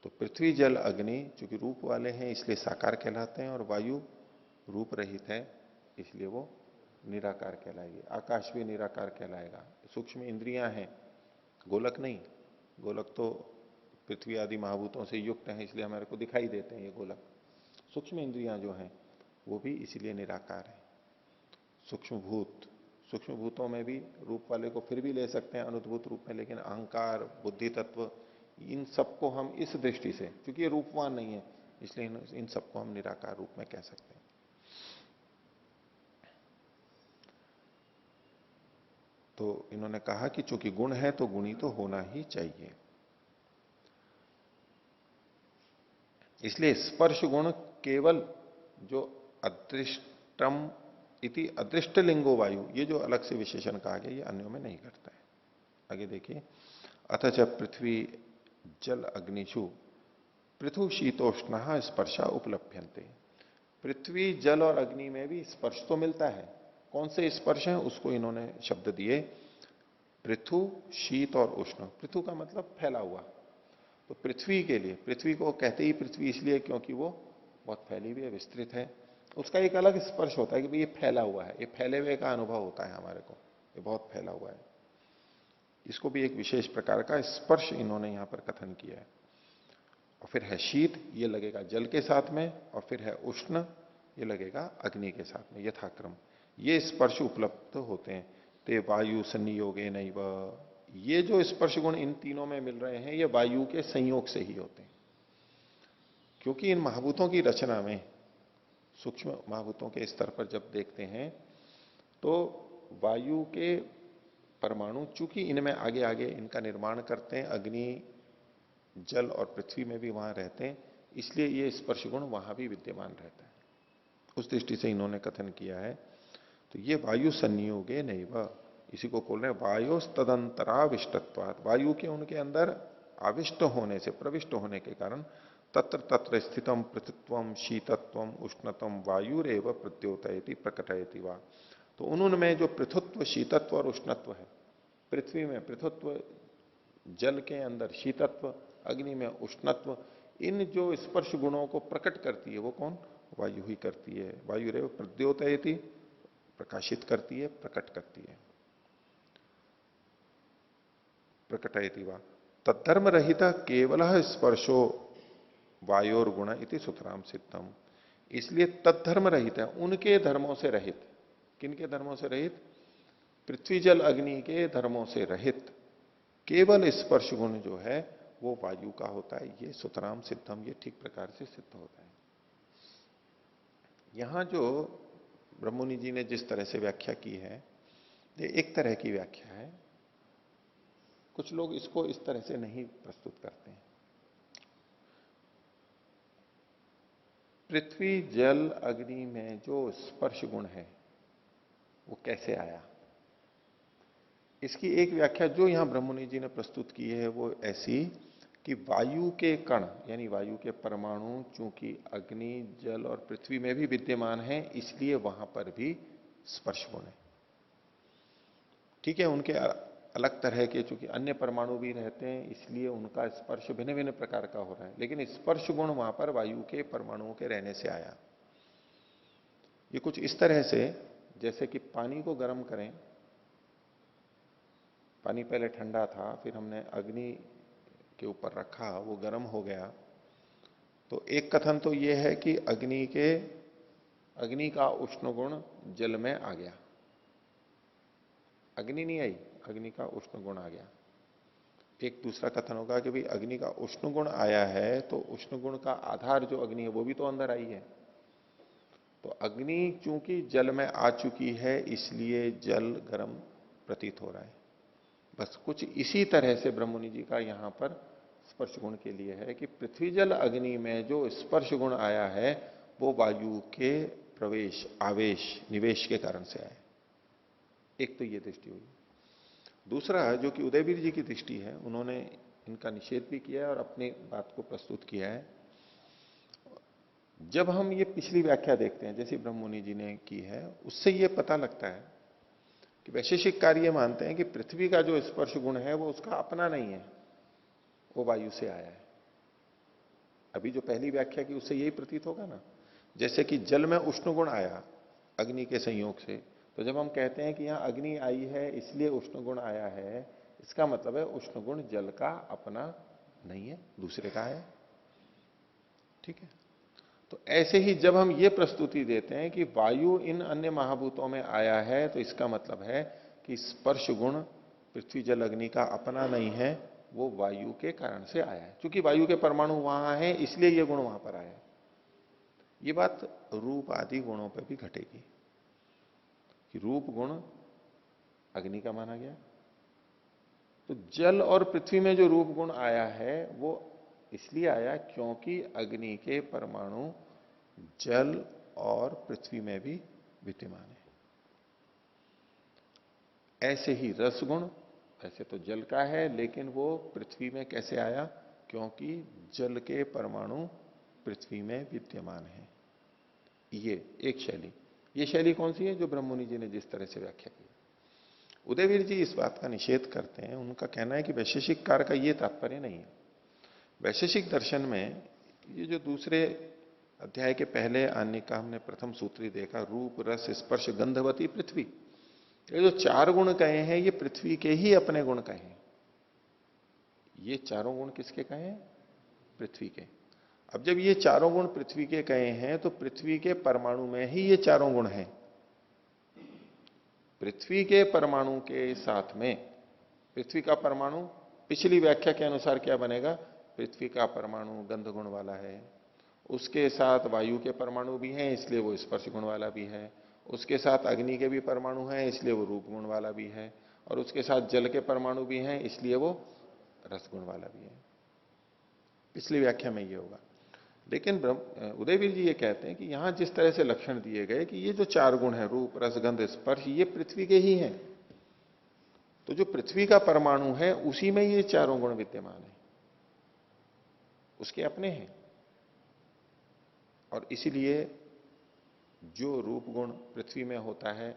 तो पृथ्वी जल अग्नि चूंकि रूप वाले हैं इसलिए साकार कहलाते हैं, और वायु रूप रहित है इसलिए वो निराकार कहलाएगी। आकाश भी निराकार कहलाएगा। सूक्ष्म इंद्रियां हैं, गोलक नहीं। गोलक तो पृथ्वी आदि महाभूतों से युक्त हैं इसलिए हमारे को दिखाई देते हैं ये गोलक। सूक्ष्म इंद्रियां जो हैं वो भी इसीलिए निराकार है। सूक्ष्म भूतों में भी रूप वाले को फिर भी ले सकते हैं अनुद्भूत रूप में, लेकिन अहंकार बुद्धि तत्व इन सबको हम इस दृष्टि से, क्योंकि ये रूपवान नहीं है इसलिए इन सबको हम निराकार रूप में कह सकते हैं। तो इन्होंने कहा कि चूंकि गुण है तो गुणी तो होना ही चाहिए। इसलिए स्पर्श गुण केवल जो अदृष्टम इति अदृष्ट लिंगो वायु, ये जो अलग से विशेषण कहा गया ये अन्यों में नहीं करता है। आगे देखिए, अथ च पृथ्वी जल अग्निषु पृथु शीतोष्ण स्पर्शा उपलभ्यन्ते। पृथ्वी जल और अग्नि में भी स्पर्श तो मिलता है। कौन से स्पर्श है उसको इन्होंने शब्द दिए पृथु शीत और उष्ण। पृथु का मतलब फैला हुआ। तो पृथ्वी के लिए, पृथ्वी को कहते ही पृथ्वी इसलिए क्योंकि वो बहुत फैली हुई है, विस्तृत है। उसका एक अलग स्पर्श होता है कि भाई ये फैला हुआ है, ये फैले हुए का अनुभव होता है हमारे को, ये बहुत फैला हुआ है। इसको भी एक विशेष प्रकार का स्पर्श इन्होंने यहां पर कथन किया है। और फिर है शीत, ये लगेगा जल के साथ में, और फिर है उष्ण, ये लगेगा अग्नि के साथ में, यथाक्रम ये स्पर्श उपलब्ध होते हैं। ते वायु संयोगे नैव, ये जो स्पर्श गुण इन तीनों में मिल रहे हैं ये वायु के संयोग से ही होते हैं। क्योंकि इन महाभूतों की रचना में, सूक्ष्म महाभूतों के स्तर पर जब देखते हैं तो वायु के परमाणु चूंकि इनमें आगे आगे इनका निर्माण करते हैं, अग्नि जल और पृथ्वी में भी वहां रहते हैं, इसलिए ये स्पर्श गुण वहां भी विद्यमान रहता है। उस दृष्टि से इन्होंने कथन किया है। तो ये वायु संयोगे नैव, इसी को बोल रहे हैं वायु तदंतराविष्टत्वात्, वायु के उनके अंदर आविष्ट होने से, प्रविष्ट होने के कारण तत्र तत्र स्थितम पृथ्वम शीतत्वम उष्णतम वायुरेव प्रद्योतयति प्रकटयति वा। तो उनमें जो पृथुत्व, शीतत्व और उष्णत्व है, पृथ्वी में पृथुत्व, जल के अंदर शीतत्व, अग्नि में उष्णत्व, इन जो स्पर्श गुणों को प्रकट करती है वो कौन? वायु ही करती है। वायुरेव प्रद्योतयति, प्रकाशित करती है, प्रकट करती है। प्रकटयति वा तद्धर्म रहित केवल स्पर्शो वायोर गुण इति सुतराम सिद्धम। इसलिए तद्धर्म रहित है, उनके धर्मों से रहित। किनके धर्मों से रहित? पृथ्वी जल अग्नि के धर्मों से रहित केवल स्पर्श गुण जो है वो वायु का होता है। ये सुतराम सिद्धम, ये ठीक प्रकार से सिद्ध होता है। यहां जो ब्रह्ममुनि जी ने जिस तरह से व्याख्या की है, ये एक तरह की व्याख्या है। कुछ लोग इसको इस तरह से नहीं प्रस्तुत करते हैं। पृथ्वी जल अग्नि में जो स्पर्श गुण है वो कैसे आया, इसकी एक व्याख्या जो यहां ब्रह्ममुनि जी ने प्रस्तुत की है वो ऐसी कि वायु के कण यानी वायु के परमाणु चूंकि अग्नि जल और पृथ्वी में भी विद्यमान है, इसलिए वहां पर भी स्पर्श गुण है। ठीक है, उनके अलग तरह के चूंकि अन्य परमाणु भी रहते हैं, इसलिए उनका स्पर्श भिन्न भिन्न प्रकार का हो रहा है, लेकिन स्पर्श गुण वहां पर वायु के परमाणुओं के रहने से आया। ये कुछ इस तरह से जैसे कि पानी को गर्म करें, पानी पहले ठंडा था, फिर हमने अग्नि के ऊपर रखा, वो गर्म हो गया, तो एक कथन तो ये है कि अग्नि का उष्ण गुण जल में आ गया। अग्नि नहीं आई, अग्नि का उष्ण गुण आ गया। एक दूसरा कथन होगा कि भाई अग्नि का उष्ण गुण आया है तो उष्ण गुण का आधार जो अग्नि है वो भी तो अंदर आई है। तो अग्नि चूंकि जल में आ चुकी है इसलिए जल गर्म प्रतीत हो रहा है। बस कुछ इसी तरह से ब्रह्ममुनि जी का यहां पर स्पर्श गुण के लिए है कि पृथ्वी जल अग्नि में जो स्पर्श गुण आया है वो वायु के प्रवेश, आवेश, निवेश के कारण से आया। एक तो ये दृष्टि हुई। दूसरा जो कि उदयवीर जी की दृष्टि है, उन्होंने इनका निषेध भी किया है और अपनी बात को प्रस्तुत किया है। जब हम ये पिछली व्याख्या देखते हैं जैसे ब्रह्ममुनि जी ने की है, उससे ये पता लगता है कि वैशेषिक कार्य मानते हैं कि पृथ्वी का जो स्पर्श गुण है वो उसका अपना नहीं है, वो वायु से आया है। अभी जो पहली व्याख्या की उससे यही प्रतीत होगा ना, जैसे कि जल में उष्ण गुण आया अग्नि के संयोग से, तो जब हम कहते हैं कि यहां अग्नि आई है इसलिए उष्ण गुण आया है, इसका मतलब है उष्ण गुण जल का अपना नहीं है, दूसरे का है। ठीक है, तो ऐसे ही जब हम ये प्रस्तुति देते हैं कि वायु इन अन्य महाभूतों में आया है, तो इसका मतलब है कि स्पर्श गुण पृथ्वी जल अग्नि का अपना नहीं है, वो वायु के कारण से आया है। क्योंकि वायु के परमाणु वहां हैं इसलिए ये गुण वहां पर आया है। ये बात रूप आदि गुणों पर भी घटेगी कि रूप गुण अग्नि का माना गया, तो जल और पृथ्वी में जो रूप गुण आया है वो इसलिए आया क्योंकि अग्नि के परमाणु जल और पृथ्वी में भी विद्यमान है। ऐसे ही रस गुण, ऐसे तो जल का है लेकिन वो पृथ्वी में कैसे आया, क्योंकि जल के परमाणु पृथ्वी में विद्यमान है। ये एक शैली। ये शैली कौन सी है? जो ब्रह्ममुनि जी ने जिस तरह से व्याख्या की। उदयवीर जी इस बात का निषेध करते हैं। उनका कहना है कि वैशेषिक कार का ये तात्पर्य नहीं है। वैशेषिक दर्शन में ये जो दूसरे अध्याय के पहले आने का हमने प्रथम सूत्र ही देखा, रूप रस स्पर्श गंधवती पृथ्वी, ये जो चार गुण कहे हैं ये पृथ्वी के ही अपने गुण कहे हैं। ये चारों गुण किसके कहे हैं? पृथ्वी के। अब जब ये चारों गुण पृथ्वी के कहे हैं तो पृथ्वी के परमाणु में ही ये चारों गुण हैं। पृथ्वी के परमाणु के साथ में पृथ्वी का परमाणु पिछली व्याख्या के अनुसार क्या बनेगा? पृथ्वी का परमाणु गंध गुण वाला है, उसके साथ वायु के परमाणु भी हैं इसलिए वो स्पर्श गुण वाला भी है, उसके साथ अग्नि के भी परमाणु हैं इसलिए वो रूप गुण वाला भी है, और उसके साथ जल के परमाणु भी हैं इसलिए वो रस गुण वाला भी है। पिछली व्याख्या में ये होगा। लेकिन उदयवीर जी ये कहते हैं कि यहां जिस तरह से लक्षण दिए गए कि ये जो 4 गुण है, रूप रस गंध स्पर्श, ये पृथ्वी के ही हैं। तो जो पृथ्वी का परमाणु है उसी में ये चारों गुण विद्यमान है, उसके अपने हैं। और इसीलिए जो रूप गुण पृथ्वी में होता है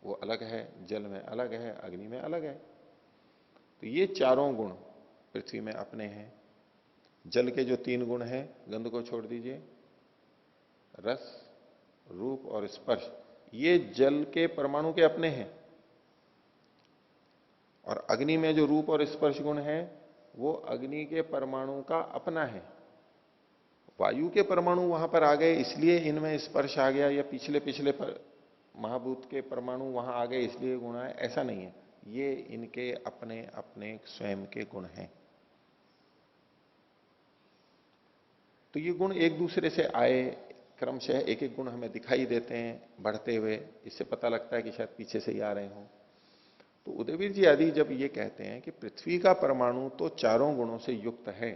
वो अलग है, जल में अलग है, अग्नि में अलग है। तो ये चारों गुण पृथ्वी में अपने हैं। जल के जो 3 गुण हैं, गंध को छोड़ दीजिए, रस, रूप और स्पर्श, ये जल के परमाणु के अपने हैं। और अग्नि में जो रूप और स्पर्श गुण है वो अग्नि के परमाणु का अपना है। वायु के परमाणु वहां पर आ गए इसलिए इनमें स्पर्श आ गया, या पिछले पिछले महाभूत के परमाणु वहां आ गए इसलिए गुण आए, ऐसा नहीं है। ये इनके अपने अपने स्वयं के गुण हैं। तो ये गुण एक दूसरे से आए, क्रमशः एक एक गुण हमें दिखाई देते हैं बढ़ते हुए, इससे पता लगता है कि शायद पीछे से ही आ रहे हों। तो उदयवीर जी आदि जब ये कहते हैं कि पृथ्वी का परमाणु तो चारों गुणों से युक्त है,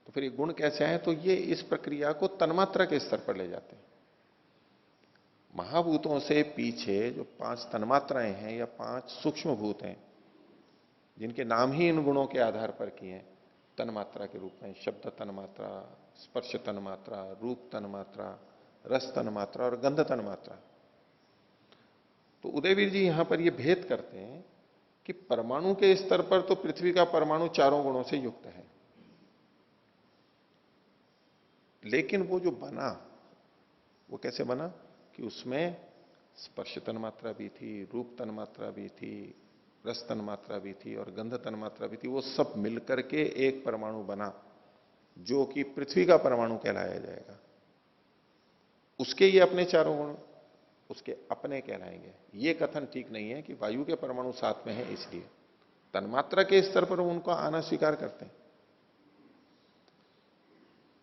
तो फिर ये गुण कैसे आए, तो ये इस प्रक्रिया को तन्मात्रा के स्तर पर ले जाते हैं। महाभूतों से पीछे जो 5 तन्मात्राएं हैं या 5 सूक्ष्म भूत हैं, जिनके नाम ही इन गुणों के आधार पर किए हैं तन्मात्रा के रूप में, शब्द तन्मात्रा, स्पर्श तन्मात्रा, रूप तन्मात्रा, रस तन्मात्रा और गंध तन्मात्रा। तो उदयवीर जी यहां पर यह भेद करते हैं कि परमाणु के स्तर पर तो पृथ्वी का परमाणु चारों गुणों से युक्त है, लेकिन वो जो बना वो कैसे बना कि उसमें स्पर्श तन्मात्रा भी थी, रूप तन्मात्रा भी थी, रस तन्मात्रा भी थी और गंध तन्मात्रा भी थी। वो सब मिलकर के एक परमाणु बना जो कि पृथ्वी का परमाणु कहलाया जाएगा। उसके ये अपने चारों गुण उसके अपने कहलाएंगे। ये कथन ठीक नहीं है कि वायु के परमाणु साथ में है इसलिए। तन्मात्रा के स्तर पर उनको आना स्वीकार करते हैं,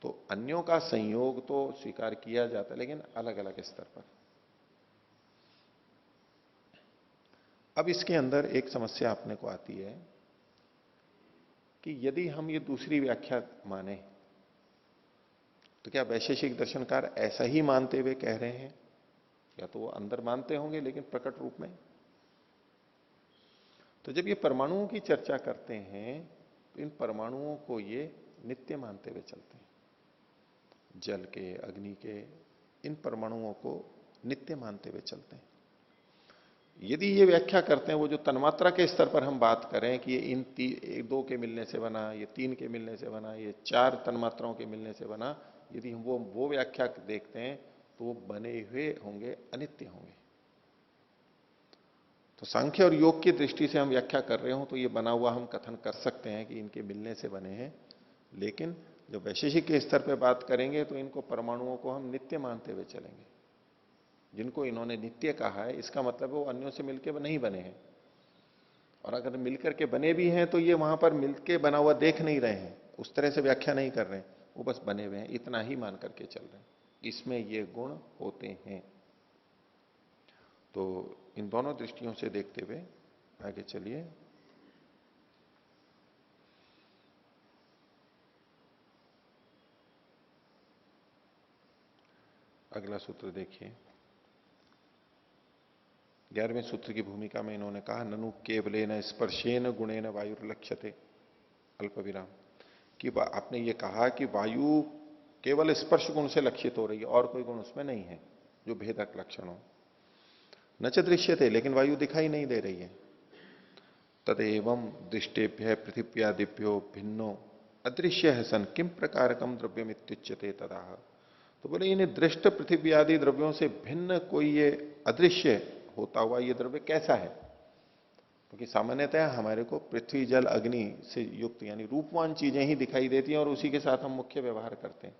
तो अन्यों का संयोग तो स्वीकार किया जाता है, लेकिन अलग अलग स्तर पर। अब इसके अंदर एक समस्या अपने को आती है कि यदि हम ये दूसरी व्याख्या माने तो क्या वैशेषिक दर्शनकार ऐसा ही मानते हुए कह रहे हैं, या तो वो अंदर मानते होंगे लेकिन प्रकट रूप में। तो जब ये परमाणुओं की चर्चा करते हैं तो इन परमाणुओं को ये नित्य मानते हुए चलते हैं। जल के, अग्नि के, इन परमाणुओं को नित्य मानते हुए चलते हैं। यदि ये व्याख्या करते हैं, वो जो तन्मात्रा के स्तर पर हम बात करें कि ये इन 2 के मिलने से बना, ये 3 के मिलने से बना, ये 4 तन्मात्राओं के मिलने से बना, यदि हम वो व्याख्या देखते हैं तो वो बने हुए होंगे, अनित्य होंगे। तो सांख्य और योग की दृष्टि से हम व्याख्या कर रहे हो तो ये बना हुआ हम कथन कर सकते हैं कि इनके मिलने से बने हैं, लेकिन जब वैशेषिक के स्तर पर बात करेंगे तो इनको परमाणुओं को हम नित्य मानते हुए चलेंगे। जिनको इन्होंने नित्य कहा है इसका मतलब वो अन्यों से मिलकर नहीं बने हैं, और अगर मिलकर के बने भी हैं तो ये वहां पर मिलकर बना हुआ देख नहीं रहे हैं, उस तरह से व्याख्या नहीं कर रहे हैं, वो बस बने हुए हैं, इतना ही मान करके चल रहे हैं। इसमें ये गुण होते हैं। तो इन दोनों दृष्टियों से देखते हुए आगे चलिए। अगला सूत्र देखिए। 11वें सूत्र की भूमिका में इन्होंने कहा, ननु केवलेन स्पर्शेन गुणेन वायुर्लक्ष्यते अल्प विराम, कि आपने ये कहा कि वायु केवल स्पर्श गुण से लक्षित हो रही है और कोई गुण उसमें नहीं है जो भेदक लक्षण हो। न च दृश्यते, लेकिन वायु दिखाई नहीं दे रही है। तदेवं दृष्टेभ्य पृथिव्यादिभ्यो भिन्नो अदृश्य है सन किम प्रकारकम द्रव्यम इत्युच्यते तदा। तो बोले इन्हें दृष्ट पृथ्वी आदि द्रव्यों से भिन्न कोई ये अदृश्य होता हुआ ये द्रव्य कैसा है? क्योंकि सामान्यतः हमारे को पृथ्वी जल अग्नि से युक्त यानी रूपवान चीजें ही दिखाई देती हैं और उसी के साथ हम मुख्य व्यवहार करते हैं।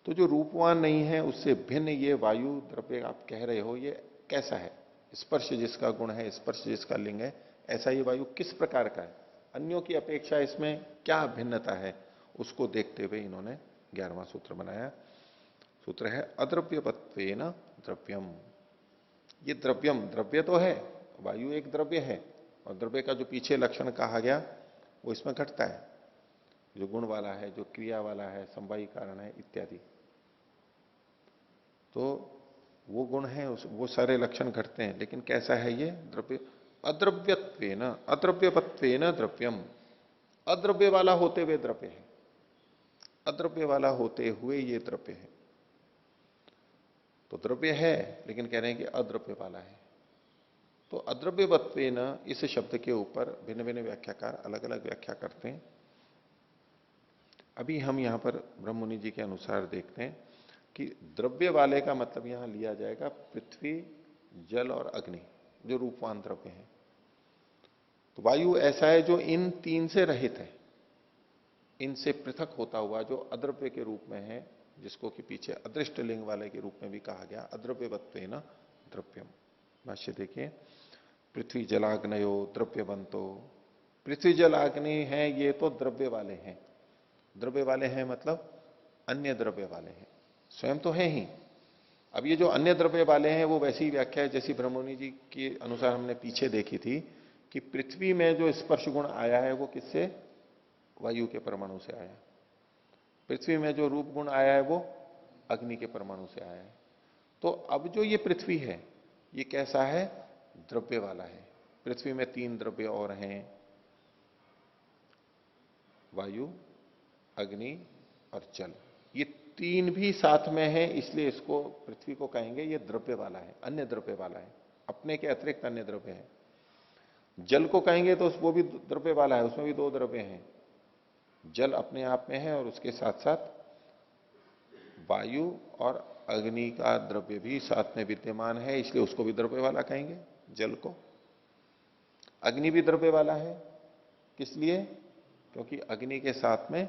तो जो रूपवान नहीं है उससे भिन्न ये वायु द्रव्य आप कह रहे हो, ये कैसा है? स्पर्श जिसका गुण है, स्पर्श जिसका लिंग है, ऐसा ये वायु किस प्रकार का है? अन्यों की अपेक्षा इसमें क्या भिन्नता है? उसको देखते हुए इन्होंने 11वां सूत्र बनाया। सूत्र है अद्रव्यवत्वेन द्रव्यम। ये द्रव्यम, द्रव्य तो है, वायु एक द्रव्य है, और द्रव्य का जो पीछे लक्षण कहा गया वो इसमें घटता है। जो गुण वाला है, जो क्रिया वाला है, समवायी कारण है इत्यादि। तो वो गुण है, वो सारे लक्षण घटते हैं। लेकिन कैसा है ये द्रव्य? अद्रव्यत्वेन अद्रव्यवत्वेन द्रव्यम, अद्रव्य वाला होते हुए द्रव्य है, अद्रव्य वाला होते हुए ये द्रव्य है। तो द्रव्य है लेकिन कह रहे हैं कि अद्रव्य वाला है। तो अद्रव्यवत्वेन इस शब्द के ऊपर भिन्न भिन्न व्याख्याकार अलग अलग व्याख्या करते हैं। अभी हम यहां पर ब्रह्ममुनि जी के अनुसार देखते हैं कि द्रव्य वाले का मतलब यहां लिया जाएगा पृथ्वी, जल और अग्नि, जो रूपवान द्रव्य है। तो वायु ऐसा है जो इन तीन से रहित है, इनसे पृथक होता हुआ जो अद्रव्य के रूप में है, जिसको कि पीछे अदृष्ट लिंग वाले के रूप में भी कहा गया, अद्रव्यवत्वेन द्रव्यम। भाष्य देखिए, पृथ्वी जलाग्नयो द्रव्यवंतो। पृथ्वी जल अग्नि है, ये तो द्रव्य वाले हैं। द्रव्य वाले हैं मतलब अन्य द्रव्य वाले हैं, स्वयं तो है ही। अब ये जो अन्य द्रव्य वाले हैं वो वैसी व्याख्या है जैसी ब्रह्ममुनि जी के अनुसार हमने पीछे देखी थी कि पृथ्वी में जो स्पर्श गुण आया है वो किससे? वायु के परमाणु से आया। पृथ्वी में जो रूप गुण आया है वो अग्नि के परमाणु से आया है। तो अब जो ये पृथ्वी है ये कैसा है? द्रव्य वाला है। पृथ्वी में तीन द्रव्य और हैं, वायु, अग्नि और जल। ये तीन भी साथ में है, इसलिए इसको पृथ्वी को कहेंगे ये द्रव्य वाला है, अन्य द्रव्य वाला है, अपने के अतिरिक्त अन्य द्रव्य है। जल को कहेंगे तो वो भी द्रव्य वाला है, उसमें भी दो द्रव्य हैं। जल अपने आप में है और उसके साथ साथ वायु और अग्नि का द्रव्य भी साथ में विद्यमान है, इसलिए उसको भी द्रव्य वाला कहेंगे जल को। अग्नि भी द्रव्य वाला है, किस लिए? क्योंकि अग्नि के साथ में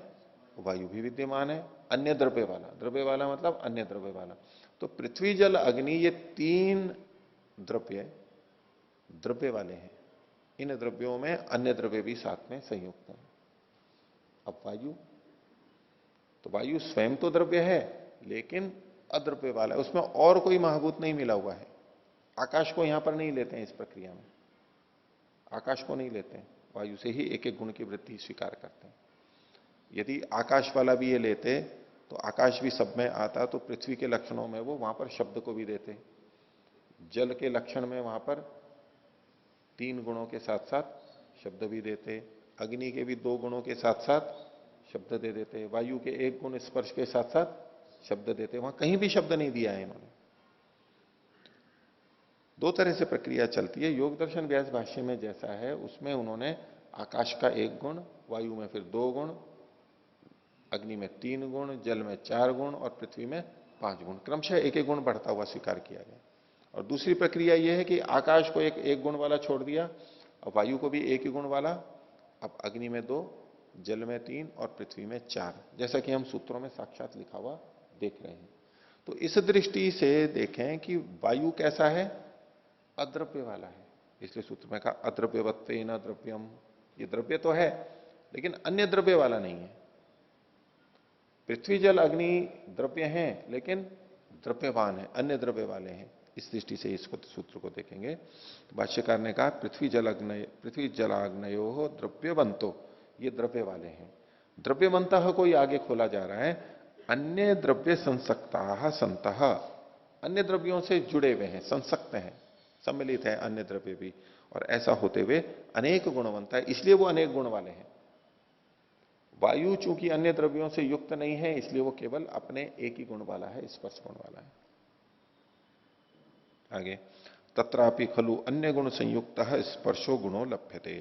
वायु भी विद्यमान है। अन्य द्रव्य वाला, द्रव्य वाला मतलब अन्य द्रव्य वाला। तो पृथ्वी जल अग्नि ये तीन द्रव्य द्रव्य वाले हैं। इन द्रव्यों में अन्य द्रव्य भी साथ में संयुक्त है। अब वायु, तो वायु स्वयं तो द्रव्य है लेकिन अद्रव्य वाला है, उसमें और कोई महाभूत नहीं मिला हुआ है। आकाश को यहां पर नहीं लेते हैं, इस प्रक्रिया में आकाश को नहीं लेते हैं, वायु से ही एक एक गुण की वृद्धि स्वीकार करते हैं। यदि आकाश वाला भी ये लेते तो आकाश भी सब में आता, तो पृथ्वी के लक्षणों में वो वहां पर शब्द को भी देते, जल के लक्षण में वहां पर तीन गुणों के साथ साथ शब्द भी देते, अग्नि के भी दो गुणों के साथ साथ शब्द दे देते, वायु के एक गुण स्पर्श के साथ साथ शब्द देते। वहां कहीं भी शब्द नहीं दिया है इन्होंने। दो तरह से प्रक्रिया चलती है। योग दर्शन व्यास भाष्य में जैसा है उसमें उन्होंने आकाश का एक गुण, वायु में फिर दो गुण, अग्नि में तीन गुण, जल में चार गुण और पृथ्वी में पांच गुण, क्रमशः एक एक गुण बढ़ता हुआ स्वीकार किया गया। और दूसरी प्रक्रिया यह है कि आकाश को एक गुण वाला छोड़ दिया और वायु को भी एक ही गुण वाला, अब अग्नि में दो, जल में तीन और पृथ्वी में चार, जैसा कि हम सूत्रों में साक्षात लिखा हुआ देख रहे हैं। तो इस दृष्टि से देखें कि वायु कैसा है? अद्रव्य वाला है, इसलिए सूत्र में कहा अद्रव्यवत्वेन द्रव्यम। ये द्रव्य तो है लेकिन अन्य द्रव्य वाला नहीं है। पृथ्वी जल अग्नि द्रव्य हैं लेकिन द्रव्यवान है, अन्य द्रव्य वाले हैं। इस दृष्टि से इसको सूत्र को देखेंगे। तो भाष्यकार ने कहा पृथ्वी जलाग्नयो हो द्रव्यवंतो, ये द्रव्य वाले हैं। द्रव्यवंत को ही आगे खोला जा रहा है, अन्य द्रव्य संसक्ता संत, अन्य द्रव्यों से जुड़े हुए हैं, संसक्त हैं, सम्मिलित है अन्य द्रव्य भी, और ऐसा होते हुए अनेक गुणवंत है, इसलिए वो अनेक गुण वाले हैं। वायु चूंकि अन्य द्रव्यों से युक्त नहीं है इसलिए वो केवल अपने एक ही गुण वाला है, स्पर्श गुण वाला है। आगे, तत्रापि खलु अन्य गुण संयुक्त स्पर्शो गुणों लभ्यते।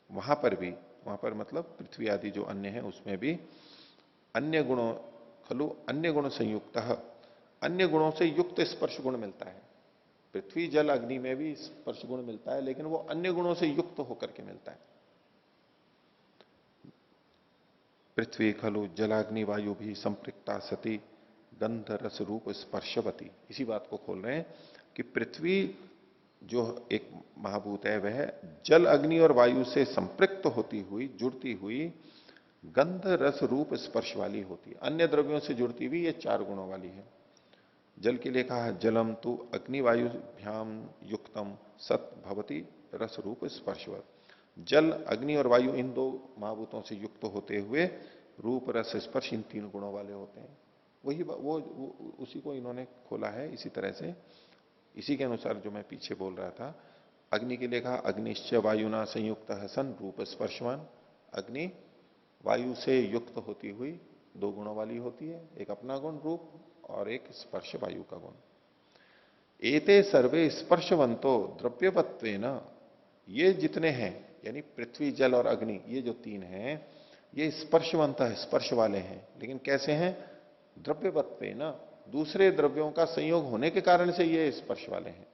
वहां पर भी, वहां पर मतलब पृथ्वी आदि जो अन्य है उसमें भी अन्य गुणों, खलु अन्य गुण संयुक्त, अन्य गुणों से युक्त स्पर्श गुण मिलता है। पृथ्वी जल अग्नि में भी स्पर्श गुण मिलता है लेकिन वो अन्य गुणों से युक्त होकर के मिलता है। पृथ्वी खलु जलाग्नि वायु भी संपृक्ता सती गंध रस रूप स्पर्शवती। इसी बात को खोल रहे हैं कि पृथ्वी जो एक महाभूत है वह जल अग्नि और वायु से संपृक्त होती हुई, जुड़ती हुई गंध रस रूप स्पर्श वाली होती है। अन्य द्रव्यों से जुड़ती हुई ये चार गुणों वाली है। जल के लिए कहा जलम तु अग्निवायुभ्याम युक्तम सत भवती रस रूप स्पर्शवत। जल, अग्नि और वायु इन दो महाभूतों से युक्त होते हुए रूप रस स्पर्श इन 3 गुणों वाले होते हैं। वो उसी को इन्होंने खोला है इसी तरह से। इसी के अनुसार जो मैं पीछे बोल रहा था, अग्नि के लिए कहा अग्निश्च वायुना संयुक्त सन रूप स्पर्शवान। अग्नि वायु से युक्त होती हुई 2 गुणों वाली होती है, एक अपना गुण रूप और एक स्पर्श वायु का गुण। एते सर्वे स्पर्शवंतो द्रव्यवत्वेन, ये जितने हैं यानी पृथ्वी जल और अग्नि, ये जो 3 हैं ये स्पर्शवंत है, स्पर्श वाले हैं। लेकिन कैसे हैं? द्रव्यवत्वेन, दूसरे द्रव्यों का संयोग होने के कारण से ये स्पर्श वाले हैं।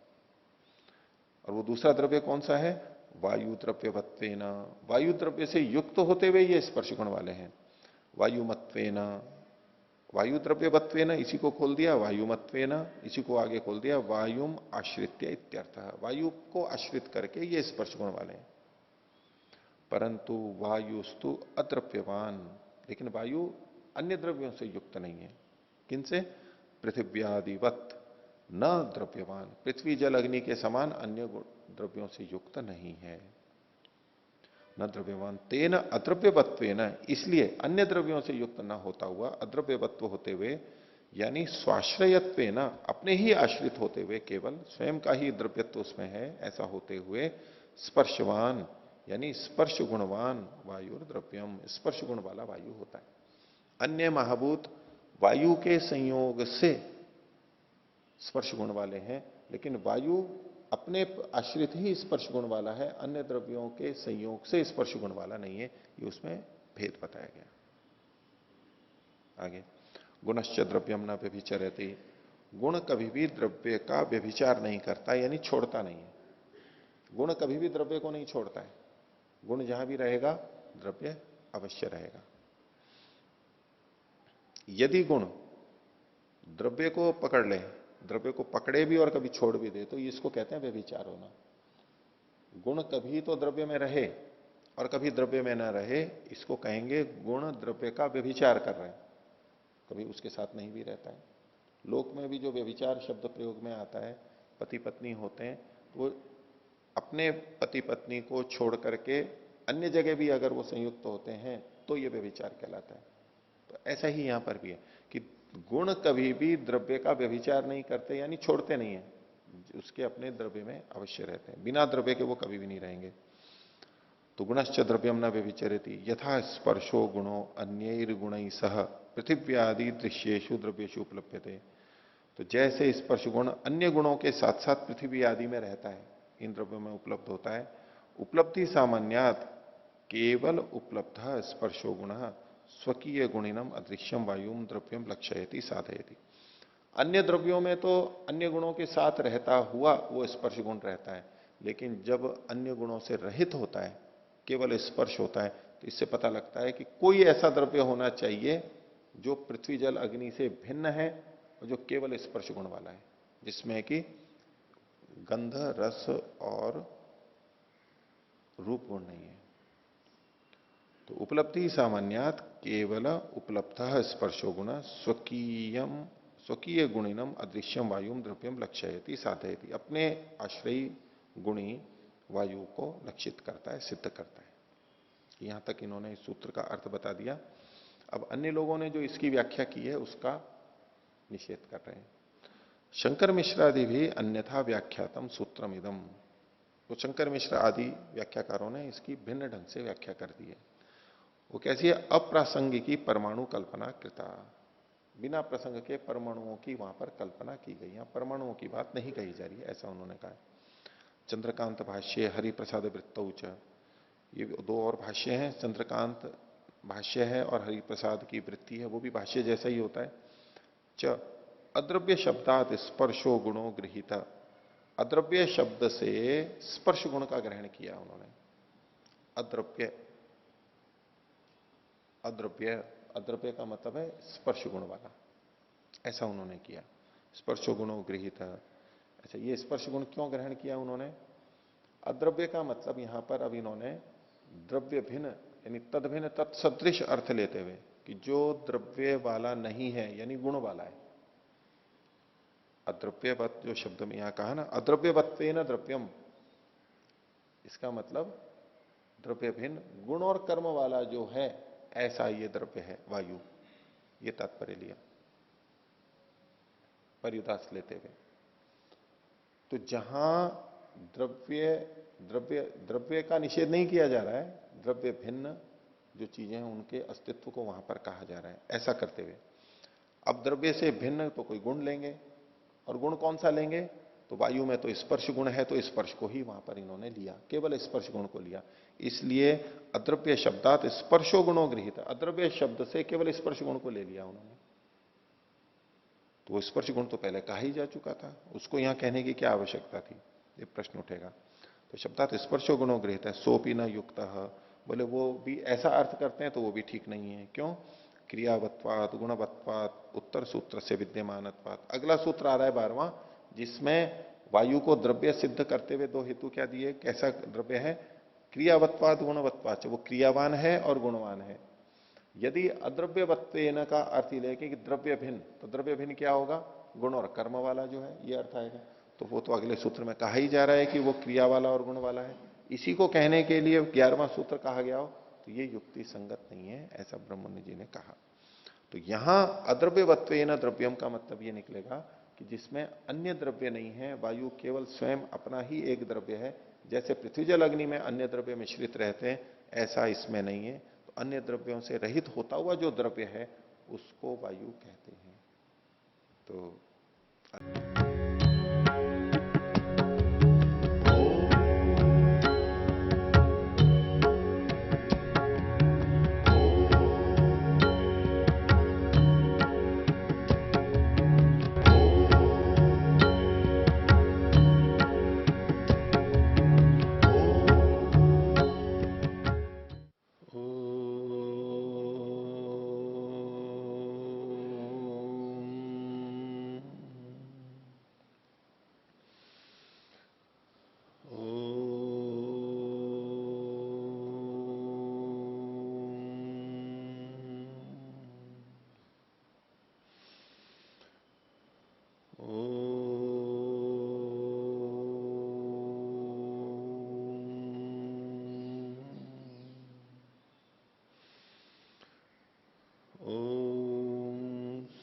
और वो दूसरा द्रव्य कौन सा है? वायु द्रव्यवत्वेन, वायु द्रव्य से युक्त होते हुए ये स्पर्श गुण वाले हैं। वायुमत्वेन, वायु द्रव्यवत्वेन इसी को खोल दिया, वायुमत्वेन इसी को आगे खोल दिया, वायुम आश्रित्य इत्यर्थ, वायु को आश्रित करके ये स्पर्श गुण वाले हैं। परंतु वायुस्तु अद्रव्यवान, लेकिन वायु अन्य द्रव्यों से युक्त नहीं है। किनसे? पृथिव्यादिवत न द्रव्यवान, पृथ्वी जल अग्नि के समान अन्य द्रव्यों से युक्त नहीं है। न द्रव्यवान तेन अद्रव्यवत्वेन, इसलिए अन्य द्रव्यों से युक्त न होता हुआ अद्रव्यवत्व होते हुए, यानी स्वाश्रयत्वेन, अपने ही आश्रित होते हुए, केवल स्वयं का ही द्रव्यत्व उसमें है ऐसा होते हुए, स्पर्शवान यानी स्पर्श गुणवान वायु द्रव्यम, स्पर्श गुण वाला वायु होता है। अन्य महाभूत वायु के संयोग से स्पर्श गुण वाले हैं, लेकिन वायु अपने आश्रित ही स्पर्श गुण वाला है, अन्य द्रव्यों के संयोग से स्पर्श गुण वाला नहीं है। ये उसमें भेद बताया गया। आगे, गुणश्च द्रव्यम न व्यभिचरति, गुण कभी भी द्रव्य का व्यभिचार नहीं करता, यानी छोड़ता नहीं है। गुण कभी भी द्रव्य को नहीं छोड़ता है। गुण जहां भी रहेगा द्रव्य अवश्य रहेगा। यदि गुण द्रव्य को पकड़ ले, द्रव्य को पकड़े भी और कभी छोड़ भी दे, तो इसको कहते हैं व्यभिचार होना। गुण कभी तो द्रव्य में रहे और कभी द्रव्य में ना रहे, इसको कहेंगे गुण द्रव्य का व्यभिचार कर रहे हैं, कभी उसके साथ नहीं भी रहता है। लोक में भी जो व्यभिचार शब्द प्रयोग में आता है, पति पत्नी होते हैं, तो वो अपने पति पत्नी को छोड़ करके अन्य जगह भी अगर वो संयुक्त होते हैं तो ये व्यभिचार कहलाता है। तो ऐसा ही यहां पर भी है कि गुण कभी भी द्रव्य का व्यभिचार नहीं करते, यानी छोड़ते नहीं है, उसके अपने द्रव्य में अवश्य रहते हैं, बिना द्रव्य के वो कभी भी नहीं रहेंगे। तो गुणश्च द्रव्यम न व्यभिचरति यथा स्पर्शो गुणो अन्यैर गुणैः सह पृथिव्यादि दृश्येषु द्रव्येषु उपलभ्यते। तो जैसे स्पर्श गुण अन्य गुणों के साथ साथ पृथ्वी आदि में रहता है, इन द्रव्यों में उपलब्ध होता है। उपलब्धि सामान्यात केवल उपलब्ध स्पर्शो गुण स्वकीय गुणिनम अदृश्यम वायुम द्रव्यम लक्ष्यति साधयति। अन्य द्रव्यों में तो अन्य गुणों के साथ रहता हुआ वो स्पर्श गुण रहता है, लेकिन जब अन्य गुणों से रहित होता है, केवल स्पर्श होता है, तो इससे पता लगता है कि कोई ऐसा द्रव्य होना चाहिए जो पृथ्वी जल अग्नि से भिन्न है और जो केवल स्पर्श गुण वाला है, जिसमें कि गंध रस और रूप गुण नहीं है। तो उपलब्धि सामान्यात केवल उपलब्ध स्पर्शो गुण स्वकीय गुणिनम अदृश्यम वायुम द्रव्यम लक्ष्यति साधयति, अपने आश्रयी गुणी वायु को लक्षित करता है, सिद्ध करता है। यहां तक इन्होंने इस सूत्र का अर्थ बता दिया। अब अन्य लोगों ने जो इसकी व्याख्या की है उसका निषेध कर रहे हैं। शंकर मिश्र आदि भी अन्यथा व्याख्यातम सूत्रम इदम, तो शंकर मिश्र आदि व्याख्याकारों ने इसकी भिन्न ढंग से व्याख्या कर दी है। वो कैसी है? अप्रासंगिकी परमाणु कल्पना कृता, बिना प्रसंग के परमाणुओं की वहां पर कल्पना की गई, यहां परमाणुओं की बात नहीं कही जा रही है, ऐसा उन्होंने कहा। चंद्रकांत भाष्य हरिप्रसाद वृत्तौच, ये 2 और भाष्य हैं। चंद्रकांत भाष्य है और हरिप्रसाद की वृत्ति है, वो भी भाष्य जैसा ही होता है। च अद्रव्य शब्दात स्पर्शो गुणो गृहीत, अद्रव्य शब्द से स्पर्श गुण का ग्रहण किया उन्होंने। अद्रव्य अद्रव्य अद्रव्य का मतलब है स्पर्श गुण वाला, ऐसा उन्होंने किया। स्पर्शो गुणो गृहीत, अच्छा ये स्पर्श गुण क्यों ग्रहण किया उन्होंने? अद्रव्य का मतलब यहां पर अब इन्होंने द्रव्य भिन्न यानी तद भिन्न तत्सदृश अर्थ लेते हुए कि जो द्रव्य वाला नहीं है यानी गुण वाला है। अद्रव्यवत जो शब्द में यहां कहा ना, अद्रव्यवत्वेन द्रव्यम, इसका मतलब द्रव्य भिन्न गुण और कर्म वाला जो है ऐसा ये द्रव्य है वायु, ये तात्पर्य लिया पर्युदास लेते हुए। तो जहां द्रव्य द्रव्य द्रव्य का निषेध नहीं किया जा रहा है, द्रव्य भिन्न जो चीजें हैं उनके अस्तित्व को वहां पर कहा जा रहा है, ऐसा करते हुए। अब द्रव्य से भिन्न तो कोई गुण लेंगे, और गुण कौन सा लेंगे? तो वायु में तो स्पर्श गुण है, तो स्पर्श को ही वहां पर इन्होंने लिया, केवल स्पर्श गुण को लिया। इसलिए अद्रव्य शब्दात स्पर्शो गुणों गृहीत, अद्रव्य शब्द से केवल स्पर्श गुण को ले लिया उन्होंने। तो वो स्पर्श गुण तो पहले कहा ही जा चुका था, उसको यहां कहने की क्या आवश्यकता थी, ये प्रश्न उठेगा। तो शब्दात स्पर्शो गुणों गृहीत है, सोपी न युक्त, बोले वो भी ऐसा अर्थ करते हैं तो वो भी ठीक नहीं है। क्यों? क्रियावत्वात गुणवत्वात उत्तर सूत्र से विद्यमानत्वात, अगला सूत्र आ रहा है 12वां, जिसमें वायु को द्रव्य सिद्ध करते हुए दो हेतु क्या दिए, कैसा द्रव्य है? क्रियावत्वात गुणवत्वात, वो क्रियावान है और गुणवान है। यदि अद्रव्यवत्वेन का अर्थ ही लेके कि द्रव्य भिन्न, तो द्रव्य भिन्न क्या होगा? गुण और कर्म वाला जो है, ये अर्थ आएगा। तो वो तो अगले सूत्र में कहा ही जा रहा है कि वो क्रिया वाला और गुण वाला है। इसी को कहने के लिए 11वां सूत्र कहा गया हो, तो ये युक्ति संगत नहीं है, ऐसा ब्रह्मण्य जी ने कहा। तो यहां अद्रव्यवत्वेन द्रव्यम का मतलब ये निकलेगा कि जिसमें अन्य द्रव्य नहीं है, वायु केवल स्वयं अपना ही एक द्रव्य है। जैसे पृथ्वी जल अग्नि में अन्य द्रव्य मिश्रित रहते हैं, ऐसा इसमें नहीं है। तो अन्य द्रव्यों से रहित होता हुआ जो द्रव्य है उसको वायु कहते हैं। तो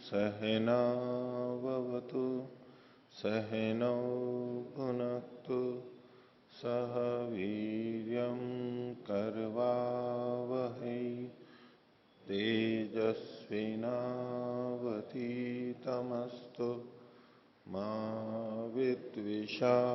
सहनावतु सहनौ भुनक्तु सह वीर्यं करवावहै तेजस्विनावतीतमस्तु मा विद्विषावहै।